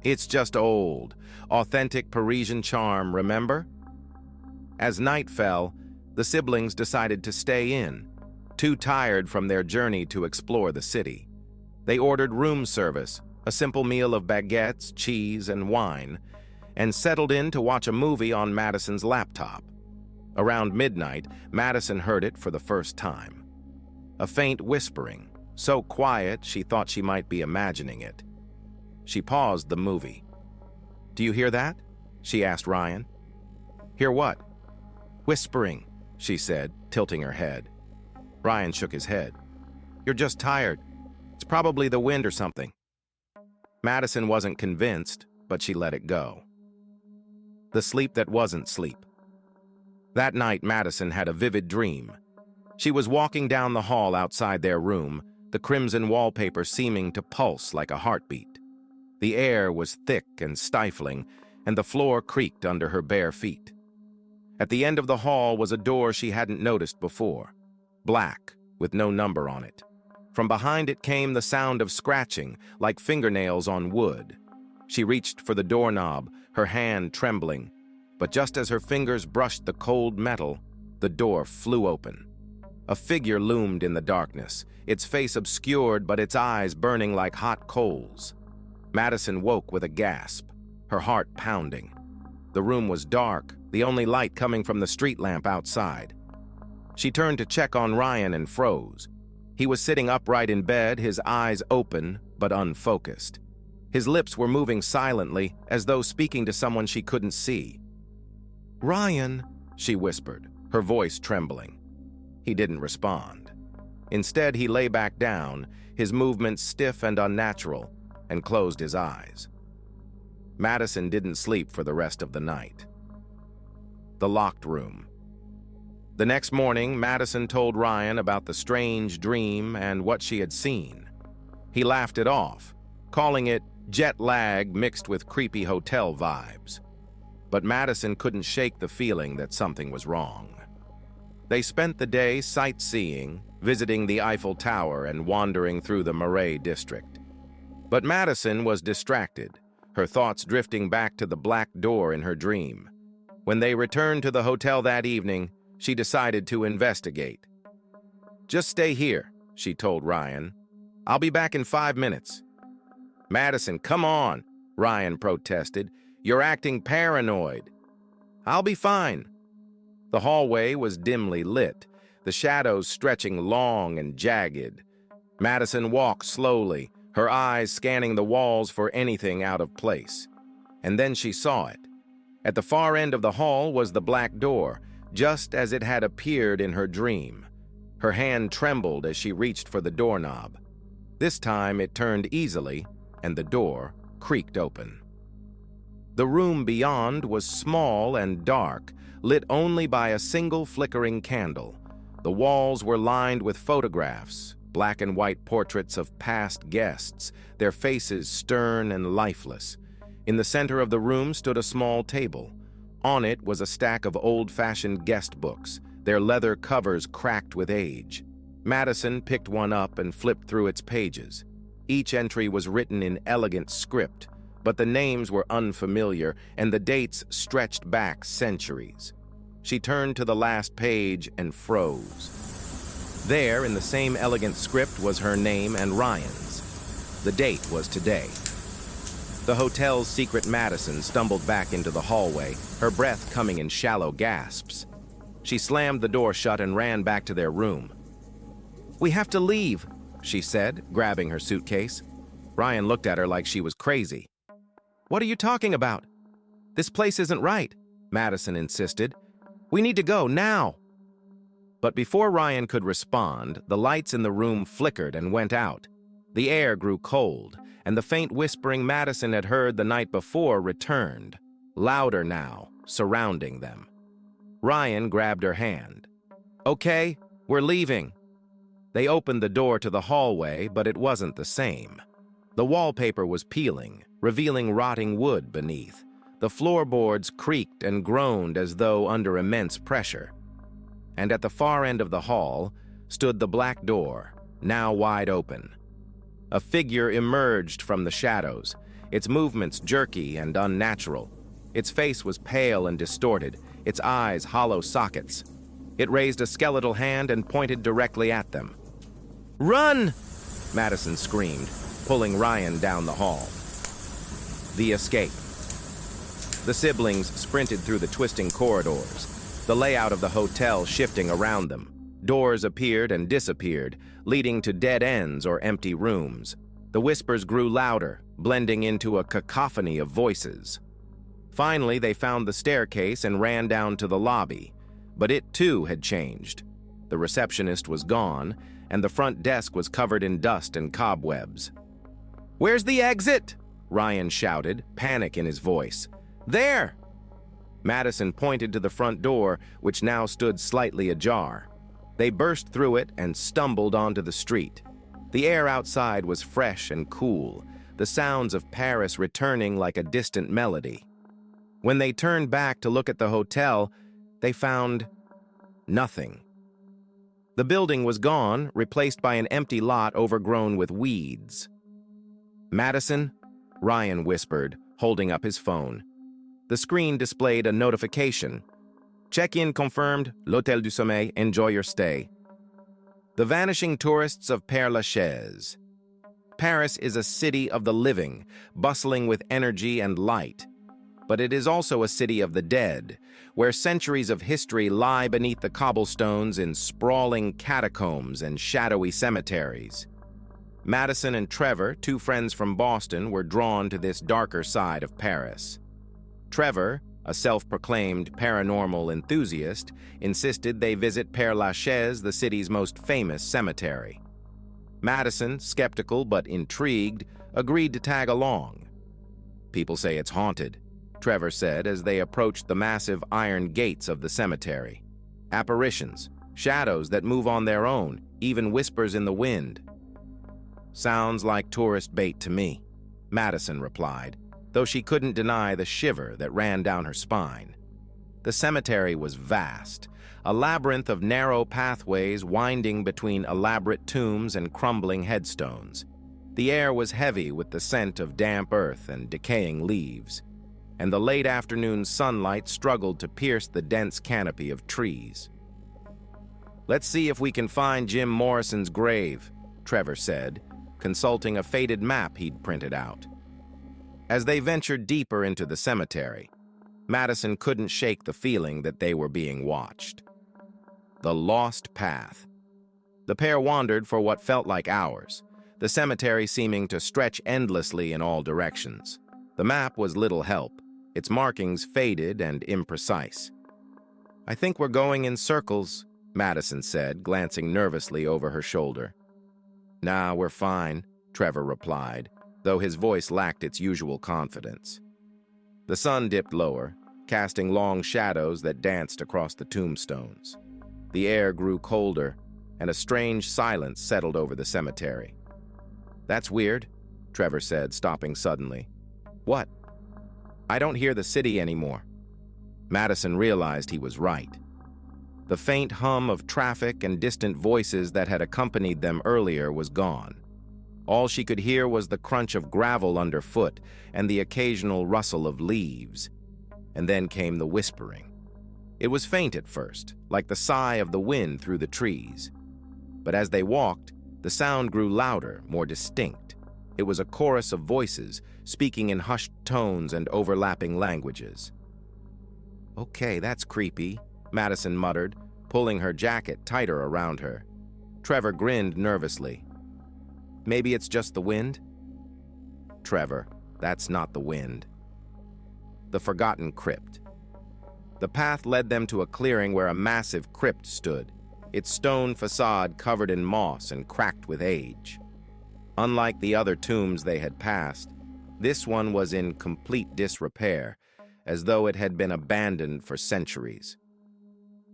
"It's just old, authentic Parisian charm, remember?" As night fell, the siblings decided to stay in, too tired from their journey to explore the city. They ordered room service, a simple meal of baguettes, cheese, and wine, and settled in to watch a movie on Madison's laptop. Around midnight, Madison heard it for the first time. A faint whispering, so quiet she thought she might be imagining it. She paused the movie. "Do you hear that?" she asked Ryan. "Hear what?" "Whispering," she said, tilting her head. Ryan shook his head. "You're just tired. It's probably the wind or something." Madison wasn't convinced, but she let it go. The sleep that wasn't sleep. That night, Madison had a vivid dream. She was walking down the hall outside their room, the crimson wallpaper seeming to pulse like a heartbeat. The air was thick and stifling, and the floor creaked under her bare feet. At the end of the hall was a door she hadn't noticed before, black, with no number on it. From behind it came the sound of scratching, like fingernails on wood. She reached for the doorknob, her hand trembling, but just as her fingers brushed the cold metal, the door flew open. A figure loomed in the darkness, its face obscured but its eyes burning like hot coals. Madison woke with a gasp, her heart pounding. The room was dark, the only light coming from the street lamp outside. She turned to check on Ryan and froze. He was sitting upright in bed, his eyes open but unfocused. His lips were moving silently, as though speaking to someone she couldn't see. "Ryan," she whispered, her voice trembling. He didn't respond. Instead, he lay back down, his movements stiff and unnatural, and closed his eyes. Madison didn't sleep for the rest of the night. The locked room. The next morning, Madison told Ryan about the strange dream and what she had seen. He laughed it off, calling it jet lag mixed with creepy hotel vibes. But Madison couldn't shake the feeling that something was wrong. They spent the day sightseeing, visiting the Eiffel Tower and wandering through the Marais district. But Madison was distracted, her thoughts drifting back to the black door in her dream. When they returned to the hotel that evening, she decided to investigate. "Just stay here," she told Ryan. "I'll be back in 5 minutes." "Madison, come on," Ryan protested. "You're acting paranoid." "I'll be fine." The hallway was dimly lit, the shadows stretching long and jagged. Madison walked slowly, her eyes scanning the walls for anything out of place. And then she saw it. At the far end of the hall was the black door, just as it had appeared in her dream. Her hand trembled as she reached for the doorknob. This time it turned easily, and the door creaked open. The room beyond was small and dark, lit only by a single flickering candle. The walls were lined with photographs, black and white portraits of past guests, their faces stern and lifeless. In the center of the room stood a small table. On it was a stack of old-fashioned guest books, their leather covers cracked with age. Madison picked one up and flipped through its pages. Each entry was written in elegant script, but the names were unfamiliar and the dates stretched back centuries. She turned to the last page and froze. There, in the same elegant script, was her name and Ryan's. The date was today. The hotel's secret Madison stumbled back into the hallway, her breath coming in shallow gasps. She slammed the door shut and ran back to their room. "We have to leave," she said, grabbing her suitcase. Ryan looked at her like she was crazy. "What are you talking about? This place isn't right," Madison insisted. "We need to go now." But before Ryan could respond, the lights in the room flickered and went out. The air grew cold, and the faint whispering Madison had heard the night before returned, louder now, surrounding them. Ryan grabbed her hand. "Okay, we're leaving." They opened the door to the hallway, but it wasn't the same. The wallpaper was peeling, revealing rotting wood beneath. The floorboards creaked and groaned as though under immense pressure. And at the far end of the hall stood the black door, now wide open. A figure emerged from the shadows, its movements jerky and unnatural. Its face was pale and distorted, its eyes hollow sockets. It raised a skeletal hand and pointed directly at them. "Run!" Madison screamed, pulling Ryan down the hall. The escape. The siblings sprinted through the twisting corridors, the layout of the hotel shifting around them. Doors appeared and disappeared, leading to dead ends or empty rooms. The whispers grew louder, blending into a cacophony of voices. Finally, they found the staircase and ran down to the lobby, but it too had changed. The receptionist was gone, and the front desk was covered in dust and cobwebs. "Where's the exit?" Ryan shouted, panic in his voice. "There!" Madison pointed to the front door, which now stood slightly ajar. They burst through it and stumbled onto the street. The air outside was fresh and cool, the sounds of Paris returning like a distant melody. When they turned back to look at the hotel, they found nothing. The building was gone, replaced by an empty lot overgrown with weeds. "Madison?" Ryan whispered, holding up his phone. The screen displayed a notification. "Check-in confirmed, L'Hôtel du Sommeil, enjoy your stay." The vanishing tourists of Père-Lachaise. Paris is a city of the living, bustling with energy and light. But it is also a city of the dead, where centuries of history lie beneath the cobblestones in sprawling catacombs and shadowy cemeteries. Madison and Trevor, two friends from Boston, were drawn to this darker side of Paris. Trevor, a self-proclaimed paranormal enthusiast, insisted they visit Père-Lachaise, the city's most famous cemetery. Madison, skeptical but intrigued, agreed to tag along. "People say it's haunted," Trevor said as they approached the massive iron gates of the cemetery. "Apparitions, shadows that move on their own, even whispers in the wind." "Sounds like tourist bait to me," Madison replied, though she couldn't deny the shiver that ran down her spine. The cemetery was vast, a labyrinth of narrow pathways winding between elaborate tombs and crumbling headstones. The air was heavy with the scent of damp earth and decaying leaves, and the late afternoon sunlight struggled to pierce the dense canopy of trees. "Let's see if we can find Jim Morrison's grave," Trevor said, consulting a faded map he'd printed out. As they ventured deeper into the cemetery, Madison couldn't shake the feeling that they were being watched. The lost path. The pair wandered for what felt like hours, the cemetery seeming to stretch endlessly in all directions. The map was little help, its markings faded and imprecise. "I think we're going in circles," Madison said, glancing nervously over her shoulder. "Nah, we're fine," Trevor replied, though his voice lacked its usual confidence. The sun dipped lower, casting long shadows that danced across the tombstones. The air grew colder, and a strange silence settled over the cemetery. "That's weird," Trevor said, stopping suddenly. "What?" "I don't hear the city anymore." Madison realized he was right. The faint hum of traffic and distant voices that had accompanied them earlier was gone. All she could hear was the crunch of gravel underfoot and the occasional rustle of leaves. And then came the whispering. It was faint at first, like the sigh of the wind through the trees. But as they walked, the sound grew louder, more distinct. It was a chorus of voices, speaking in hushed tones and overlapping languages. "Okay, that's creepy," Madison muttered, pulling her jacket tighter around her. Trevor grinned nervously. "Maybe it's just the wind?" "Trevor, that's not the wind." The forgotten crypt. The path led them to a clearing where a massive crypt stood, its stone facade covered in moss and cracked with age. Unlike the other tombs they had passed, this one was in complete disrepair, as though it had been abandoned for centuries.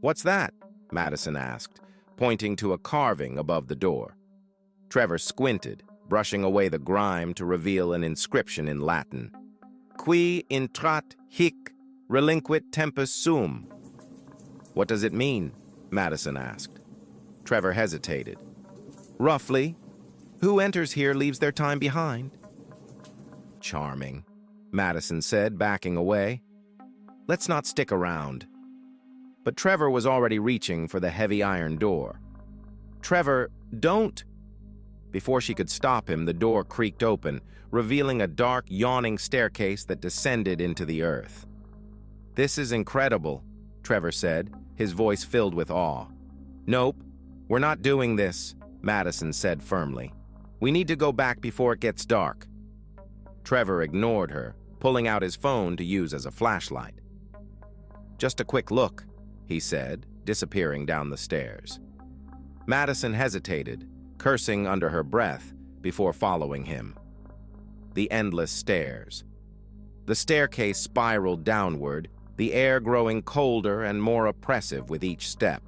"What's that?" Madison asked, pointing to a carving above the door. Trevor squinted, brushing away the grime to reveal an inscription in Latin. "Qui intrat hic relinquit tempus sum." "What does it mean?" Madison asked. Trevor hesitated. "Roughly, who enters here leaves their time behind." "Charming," Madison said, backing away. "Let's not stick around." but Trevor was already reaching for the heavy iron door. "Trevor, don't!" Before she could stop him, the door creaked open, revealing a dark, yawning staircase that descended into the earth. "This is incredible," Trevor said, his voice filled with awe. "Nope, we're not doing this," Madison said firmly. "We need to go back before it gets dark." Trevor ignored her, pulling out his phone to use as a flashlight. "Just a quick look," he said, disappearing down the stairs. Madison hesitated, cursing under her breath before following him. The endless stairs. The staircase spiraled downward, the air growing colder and more oppressive with each step.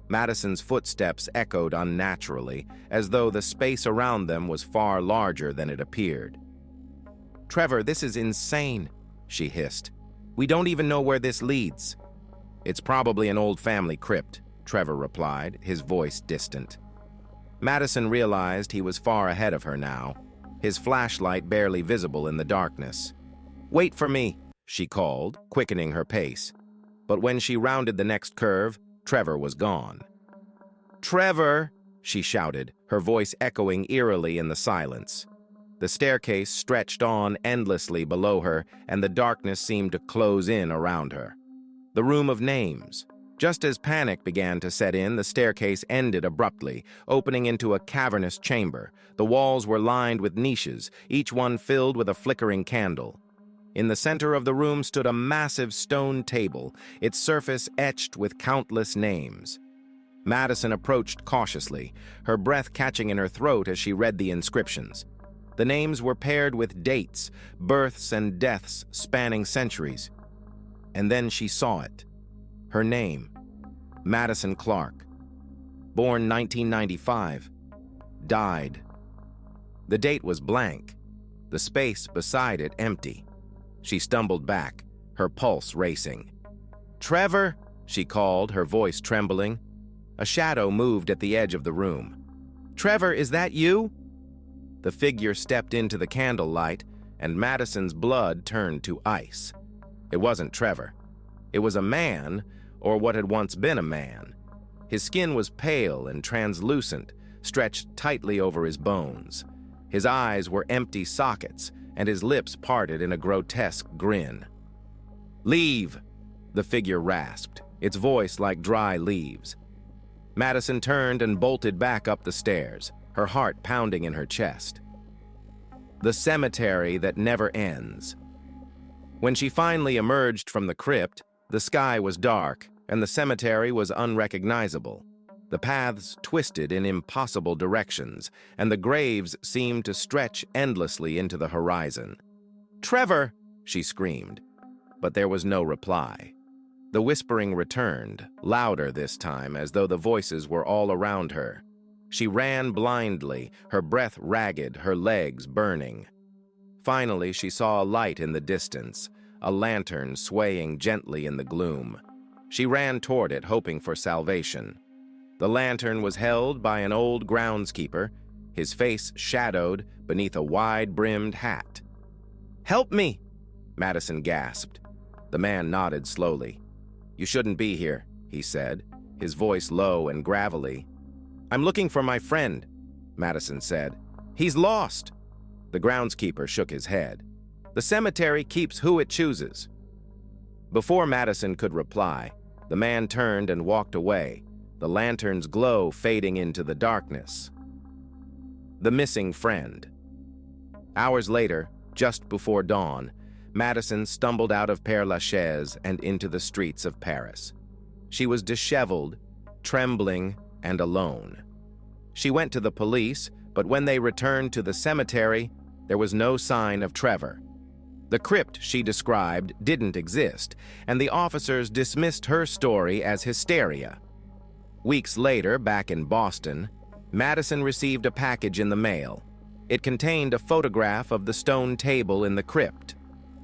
Madison's footsteps echoed unnaturally, as though the space around them was far larger than it appeared. "Trevor, this is insane," she hissed. "We don't even know where this leads." "It's probably an old family crypt," Trevor replied, his voice distant. Madison realized he was far ahead of her now, his flashlight barely visible in the darkness. "Wait for me," she called, quickening her pace. But when she rounded the next curve, Trevor was gone. "Trevor!" she shouted, her voice echoing eerily in the silence. The staircase stretched on endlessly below her, and the darkness seemed to close in around her. The room of names. Just as panic began to set in, the staircase ended abruptly, opening into a cavernous chamber. The walls were lined with niches, each one filled with a flickering candle. In the center of the room stood a massive stone table, its surface etched with countless names. Madison approached cautiously, her breath catching in her throat as she read the inscriptions. The names were paired with dates, births and deaths spanning centuries. And then she saw it. Her name, Madison Clark. Born 1995. Died. The date was blank, the space beside it empty. She stumbled back, her pulse racing. "Trevor!" she called, her voice trembling. A shadow moved at the edge of the room. "Trevor, is that you?" The figure stepped into the candlelight, and Madison's blood turned to ice. It wasn't Trevor. It was a man, or what had once been a man. His skin was pale and translucent, stretched tightly over his bones. His eyes were empty sockets, and his lips parted in a grotesque grin. "Leave!" the figure rasped, its voice like dry leaves. Madison turned and bolted back up the stairs, her heart pounding in her chest. The cemetery that never ends. When she finally emerged from the crypt, the sky was dark, and the cemetery was unrecognizable. The paths twisted in impossible directions, and the graves seemed to stretch endlessly into the horizon. "Trevor!" she screamed, but there was no reply. The whispering returned, louder this time, as though the voices were all around her. She ran blindly, her breath ragged, her legs burning. Finally, she saw a light in the distance, a lantern swaying gently in the gloom. She ran toward it, hoping for salvation. The lantern was held by an old groundskeeper, his face shadowed beneath a wide-brimmed hat. "Help me!" Madison gasped. The man nodded slowly. "You shouldn't be here," he said, his voice low and gravelly. "I'm looking for my friend," Madison said. "He's lost." The groundskeeper shook his head. "The cemetery keeps who it chooses." Before Madison could reply, the man turned and walked away, the lantern's glow fading into the darkness. The missing friend. Hours later, just before dawn, Madison stumbled out of Père Lachaise and into the streets of Paris. She was disheveled, trembling, and alone. She went to the police, but when they returned to the cemetery, there was no sign of Trevor. The crypt she described didn't exist, and the officers dismissed her story as hysteria. Weeks later, back in Boston, Madison received a package in the mail. It contained a photograph of the stone table in the crypt.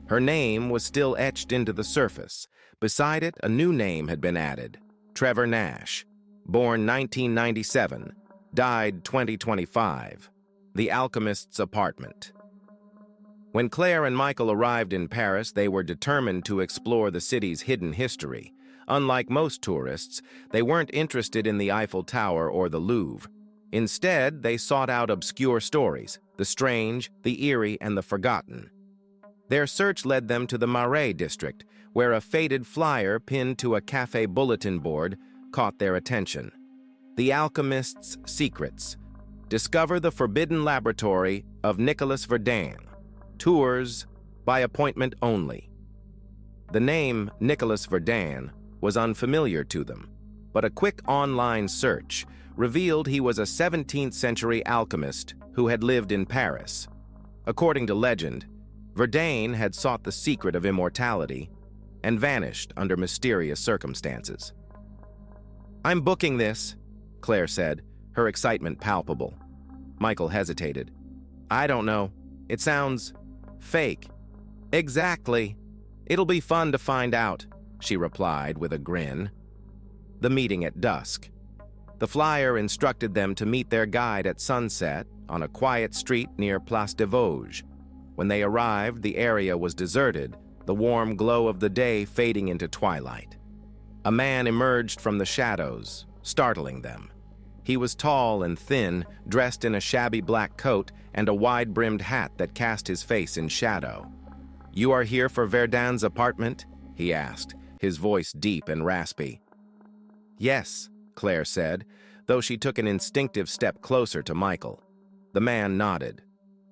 Her name was still etched into the surface. Beside it, a new name had been added, Trevor Nash, born 1997, died 2025, The Alchemist's Apartment. When Claire and Michael arrived in Paris, they were determined to explore the city's hidden history, Unlike most tourists, they weren't interested in the Eiffel Tower or the Louvre. Instead, they sought out obscure stories, the strange, the eerie, and the forgotten. Their search led them to the Marais district, where a faded flyer pinned to a cafe bulletin board caught their attention. The Alchemist's Secrets. Discover the forbidden laboratory of Nicolas Verdun. Tours by appointment only. The name Nicolas Verdun was unfamiliar to them, but a quick online search revealed he was a 17th-century alchemist who had lived in Paris. According to legend, Verdun had sought the secret of immortality and vanished under mysterious circumstances. "I'm booking this," Claire said, her excitement palpable. Michael hesitated. "I don't know. It sounds fake." "Exactly. It'll be fun to find out," she replied with a grin. The meeting at dusk. The flyer instructed them to meet their guide at sunset on a quiet street near Place des Vosges. When they arrived, the area was deserted, the warm glow of the day fading into twilight. A man emerged from the shadows, startling them. He was tall and thin, dressed in a shabby black coat and a wide-brimmed hat that cast his face in shadow. "You are here for Verdun's apartment?" he asked, his voice deep and raspy. "Yes," Claire said, though she took an instinctive step closer to Michael. The man nodded.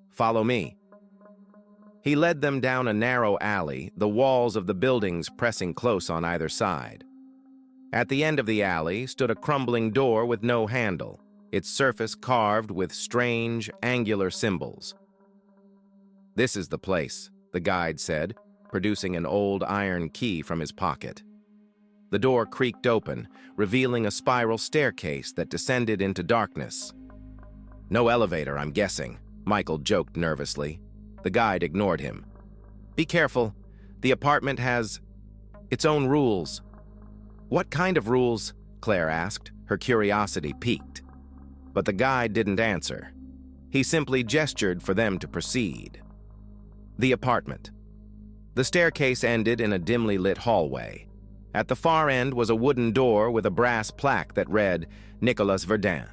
"Follow me." He led them down a narrow alley, the walls of the buildings pressing close on either side. At the end of the alley stood a crumbling door with no handle, its surface carved with strange, angular symbols. "This is the place," the guide said, producing an old iron key from his pocket. The door creaked open, revealing a spiral staircase that descended into darkness. "No elevator, I'm guessing," Michael joked nervously. The guide ignored him. "Be careful. The apartment has its own rules." "What kind of rules?" Claire asked, her curiosity piqued. But the guide didn't answer. He simply gestured for them to proceed. The apartment. The staircase ended in a dimly lit hallway. At the far end was a wooden door with a brass plaque that read, "Nicolas Verdun."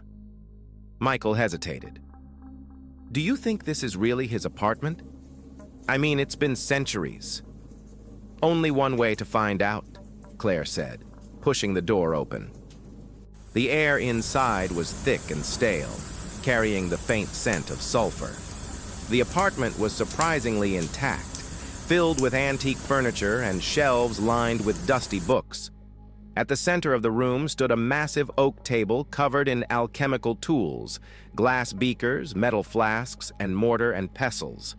Michael hesitated. "Do you think this is really his apartment? I mean, it's been centuries." "Only one way to find out," Claire said, pushing the door open. The air inside was thick and stale, carrying the faint scent of sulfur. The apartment was surprisingly intact, filled with antique furniture and shelves lined with dusty books. At the center of the room stood a massive oak table covered in alchemical tools, glass beakers, metal flasks, and mortar and pestles.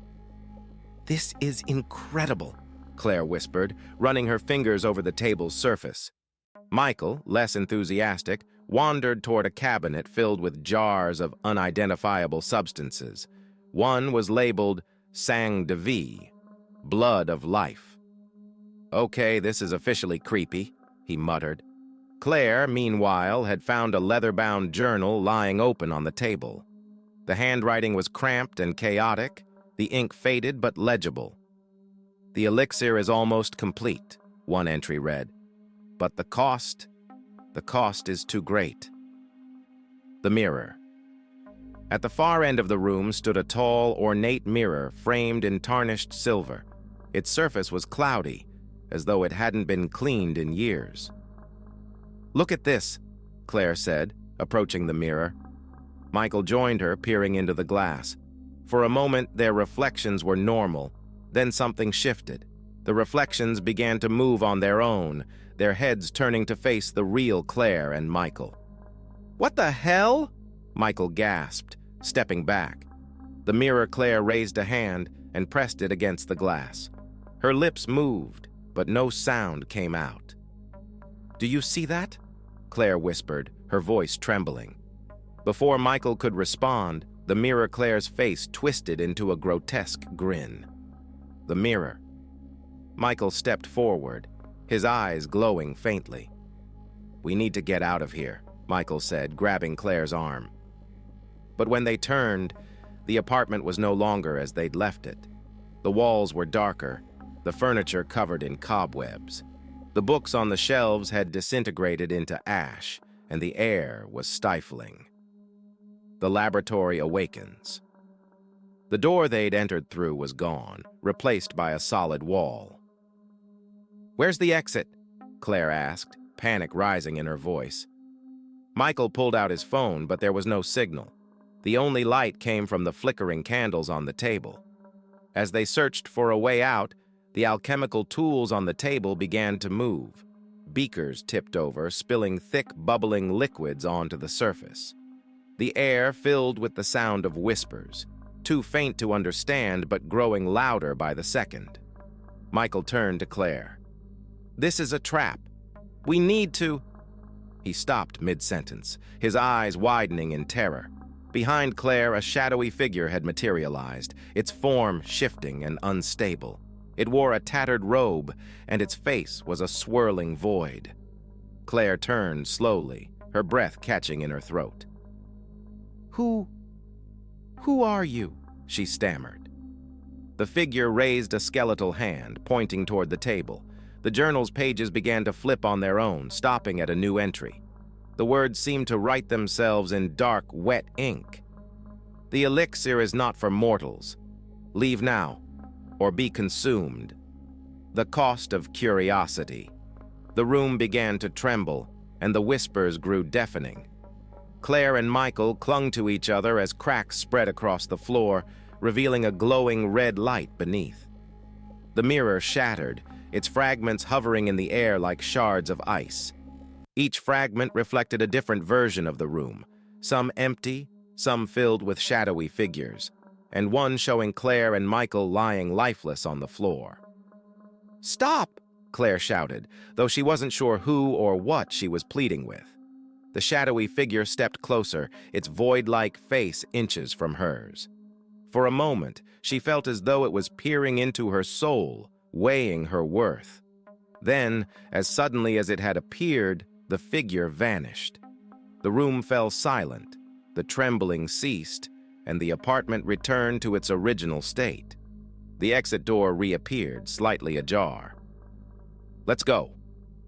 "This is incredible," Claire whispered, running her fingers over the table's surface. Michael, less enthusiastic, wandered toward a cabinet filled with jars of unidentifiable substances. One was labeled sang de vie, blood of life. "Okay, this is officially creepy," he muttered. Claire, meanwhile, had found a leather-bound journal lying open on the table. The handwriting was cramped and chaotic, the ink faded but legible. "The elixir is almost complete," one entry read. "But the cost is too great." The mirror. At the far end of the room stood a tall, ornate mirror framed in tarnished silver. Its surface was cloudy, as though it hadn't been cleaned in years. "Look at this," Claire said, approaching the mirror. Michael joined her, peering into the glass. For a moment, their reflections were normal. Then something shifted. The reflections began to move on their own, their heads turning to face the real Claire and Michael. "What the hell?" Michael gasped, stepping back. The mirror Claire raised a hand and pressed it against the glass. Her lips moved, but no sound came out. "Do you see that?" Claire whispered, her voice trembling. Before Michael could respond, the mirror Claire's face twisted into a grotesque grin. The mirror. Michael stepped forward, his eyes glowing faintly. "We need to get out of here," Michael said, grabbing Claire's arm. But when they turned, the apartment was no longer as they'd left it. The walls were darker, the furniture covered in cobwebs. The books on the shelves had disintegrated into ash, and the air was stifling. The laboratory awakens. The door they'd entered through was gone, replaced by a solid wall. "Where's the exit?" Claire asked, panic rising in her voice. Michael pulled out his phone, but there was no signal. The only light came from the flickering candles on the table. As they searched for a way out, the alchemical tools on the table began to move. Beakers tipped over, spilling thick, bubbling liquids onto the surface. The air filled with the sound of whispers, too faint to understand but growing louder by the second. Michael turned to Claire. "This is a trap. We need to—" He stopped mid-sentence, his eyes widening in terror. Behind Claire, a shadowy figure had materialized, its form shifting and unstable. It wore a tattered robe, and its face was a swirling void. Claire turned slowly, her breath catching in her throat. Who are you?" she stammered. The figure raised a skeletal hand, pointing toward the table. The journal's pages began to flip on their own, stopping at a new entry. The words seemed to write themselves in dark, wet ink. "The elixir is not for mortals. Leave now, or be consumed. The cost of curiosity." The room began to tremble, and the whispers grew deafening. Claire and Michael clung to each other as cracks spread across the floor, revealing a glowing red light beneath. The mirror shattered, its fragments hovering in the air like shards of ice. Each fragment reflected a different version of the room, some empty, some filled with shadowy figures, and one showing Claire and Michael lying lifeless on the floor. "Stop!" Claire shouted, though she wasn't sure who or what she was pleading with. The shadowy figure stepped closer, its void-like face inches from hers. For a moment, she felt as though it was peering into her soul, weighing her worth. Then, as suddenly as it had appeared, the figure vanished. The room fell silent, the trembling ceased, and the apartment returned to its original state. The exit door reappeared, slightly ajar. "Let's go,"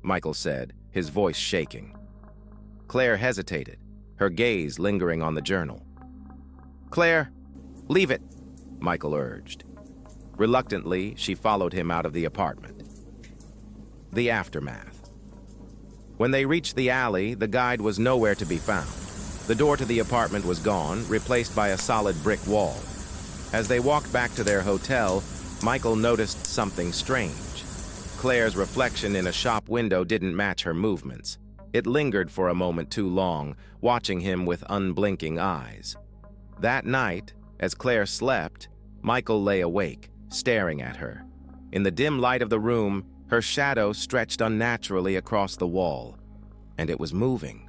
Michael said, his voice shaking. Claire hesitated, her gaze lingering on the journal. "Claire, leave it," Michael urged. Reluctantly, she followed him out of the apartment. The aftermath. When they reached the alley, the guide was nowhere to be found. The door to the apartment was gone, replaced by a solid brick wall. As they walked back to their hotel, Michael noticed something strange. Claire's reflection in a shop window didn't match her movements. It lingered for a moment too long, watching him with unblinking eyes. That night, as Claire slept, Michael lay awake, staring at her. In the dim light of the room, her shadow stretched unnaturally across the wall, and it was moving.